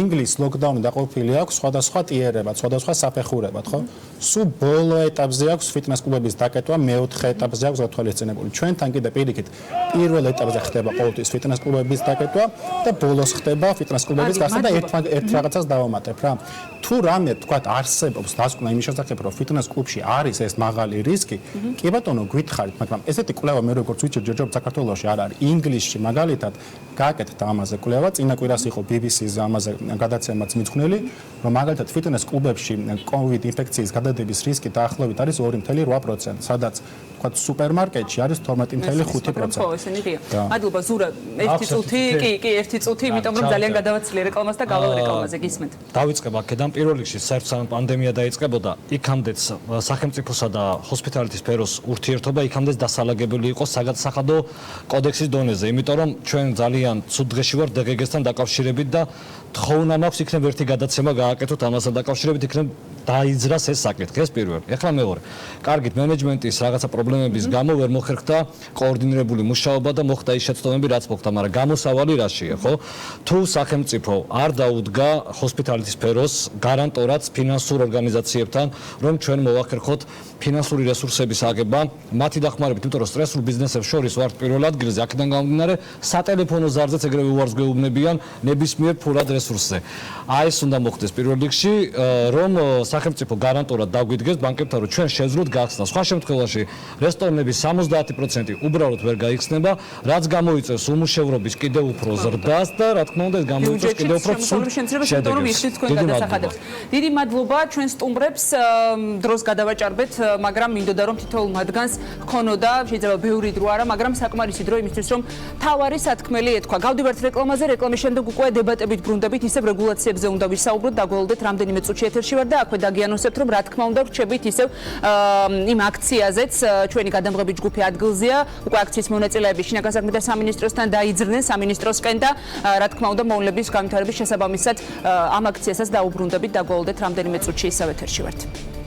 ინგლისს ლოკდაუნი დაყოფილი აქვს სხვადასხვა ტიერებად, სხვადასხვა საფეხურებად, ხო? სულ ბოლო ეტაპზე აქვს ფიტნეს კლუბების დაკეტვა, მეოთხე ეტაპზე აქვს გათვალისწინებული. ჩვენთან კიდე პირიქით პირველ ეტაპზე ხდება ყოველთვის ფიტნეს კლუბების დაკეტვა და ბოლოს ხდება ფიტნეს კლუბების გასვლა და ერთ რაღაცას დავამატებ რა. თუ რამე თქვათ არსებობს დასკვნა იმის შესახებ, რომ ფიტნეს კლუბში არის ეს მაღალი რისკი, კი ბატონო გითხარით, მაგრამ ესეთი კვლევა მე როგორც ვიცი ჯერჯერობით საქართველოში არ არის. ინგლისში მაგალითად გააკეთეთ ამაზე კვლევა, წინა კვირას იყო BBC-ზე ამაზე გადაცემაც მიძღვნილი, რომ მაგალითად ფიტნეს კლუბებში COVID ინფექციის გადადების რისკი დაახლოებით არის 2.8%, სადაც თქვათ სუპერმარკეტში არის 12.5%. ხო, ესენი ღია. მადლობა ზურა, ერთი წუთი, კი, ერთი წუთი, იმიტომ რომ ძალიან გადავაცილე რეკლამას და გავალ რეკლამაზე გისმენთ. დავიწყებ აქედან პირველ რიგში საერთოდ პანდემია დაიწყებოდა, იქამდეც სახელმწიფოსა და ჰოსპიტალიტის სფეროს ურთიერთობა იქამდეც დასალაგებელი იყო საგადასახადო კოდექსის დონეზე, იმიტომ რომ ჩვენ ძალიან ცუდ დღეში ვართ DGG-სთან დაკავშირებით და თხოვნა მაქვს იქნებ ერთი გადაცემა გააკეთოთ ამასთან დაკავშირებით, იქნებ დაიძრას ეს საკითხი, ეს პირველი. ეხლა მეორე. კარგით, მენეჯმენტის რაღაცა პრობლემების გამო ვერ მოხერხდა კოორდინირებული მუშაობა და მოხდა ის შეცდომები, რაც მოხდა, მაგრამ გამოსავალი რაშია, ხო? თუ სახელმწიფო არ დაუდგა ჰოსპიტალიტის სფეროს გარანტორად ფინანსურ ორგანიზაციებთან, რომ ჩვენ მოვახერხოთ ფინანსური რესურსების აგება, მათი დახმარებით, იმიტომ რომ სტრესულ ბიზნესებს შორის ვართ პირველ ადგილზე, აქედან გამომდინარე, სატელეფონო ზარზეც ეგრევე უარს გვეუბნებიან ნებისმიერ ფულად რესურსზე. აი ეს უნდა მოხდეს პირველ რიგში, რომ სახელმწიფო გარანტორად დაგვიდგეს ბანკებთან, რომ ჩვენ შევძლოთ გახსნა. სხვა შემთხვევაში რესტორნების 70% უბრალოდ ვერ გაიხსნება, რაც გამოიწვევს უმუშევრობის კიდევ უფრო ზრდას და რა თქმა უნდა ეს გამოიწვევს კიდევ უფრო ცუდ შედეგებს. დიდი მადლობა ჩვენ სტუმრებს, დროს გადავაჭარბეთ, მაგრამ მინდოდა რომ თითოეულ მათგანს ჰქონოდა შეიძლება ბევრი დრო არა, მაგრამ საკმარისი დრო იმისთვის რომ თავარი სათქმელი ეთქვა. გავდივართ რეკლამაზე, რეკლამის შემდეგ უკვე დებატებით ბრუნდებით, ისევ რეგულაციებზე უნდა ვისაუბროთ, დაგველოდეთ რამდენიმე წუთში ეთერში ვარ და აქვე დაგიანონსებთ რომ რა თქმა უნდა ვრჩებით ისევ იმ აქციაზეც ჩვენი გადამღები ჯგუფი ადგილზეა, უკვე აქციის მონაწილეები შინაგან საქმეთა სამინისტროსთან დაიძრნენ სამინისტროსკენ და რა თქმა უნდა მოვლენების განვითარების შესაბამისად ამ აქციასაც დაუბრუნდებით, დაგველოდეთ რამდენიმე წუთში ისევ ეთერში ვართ.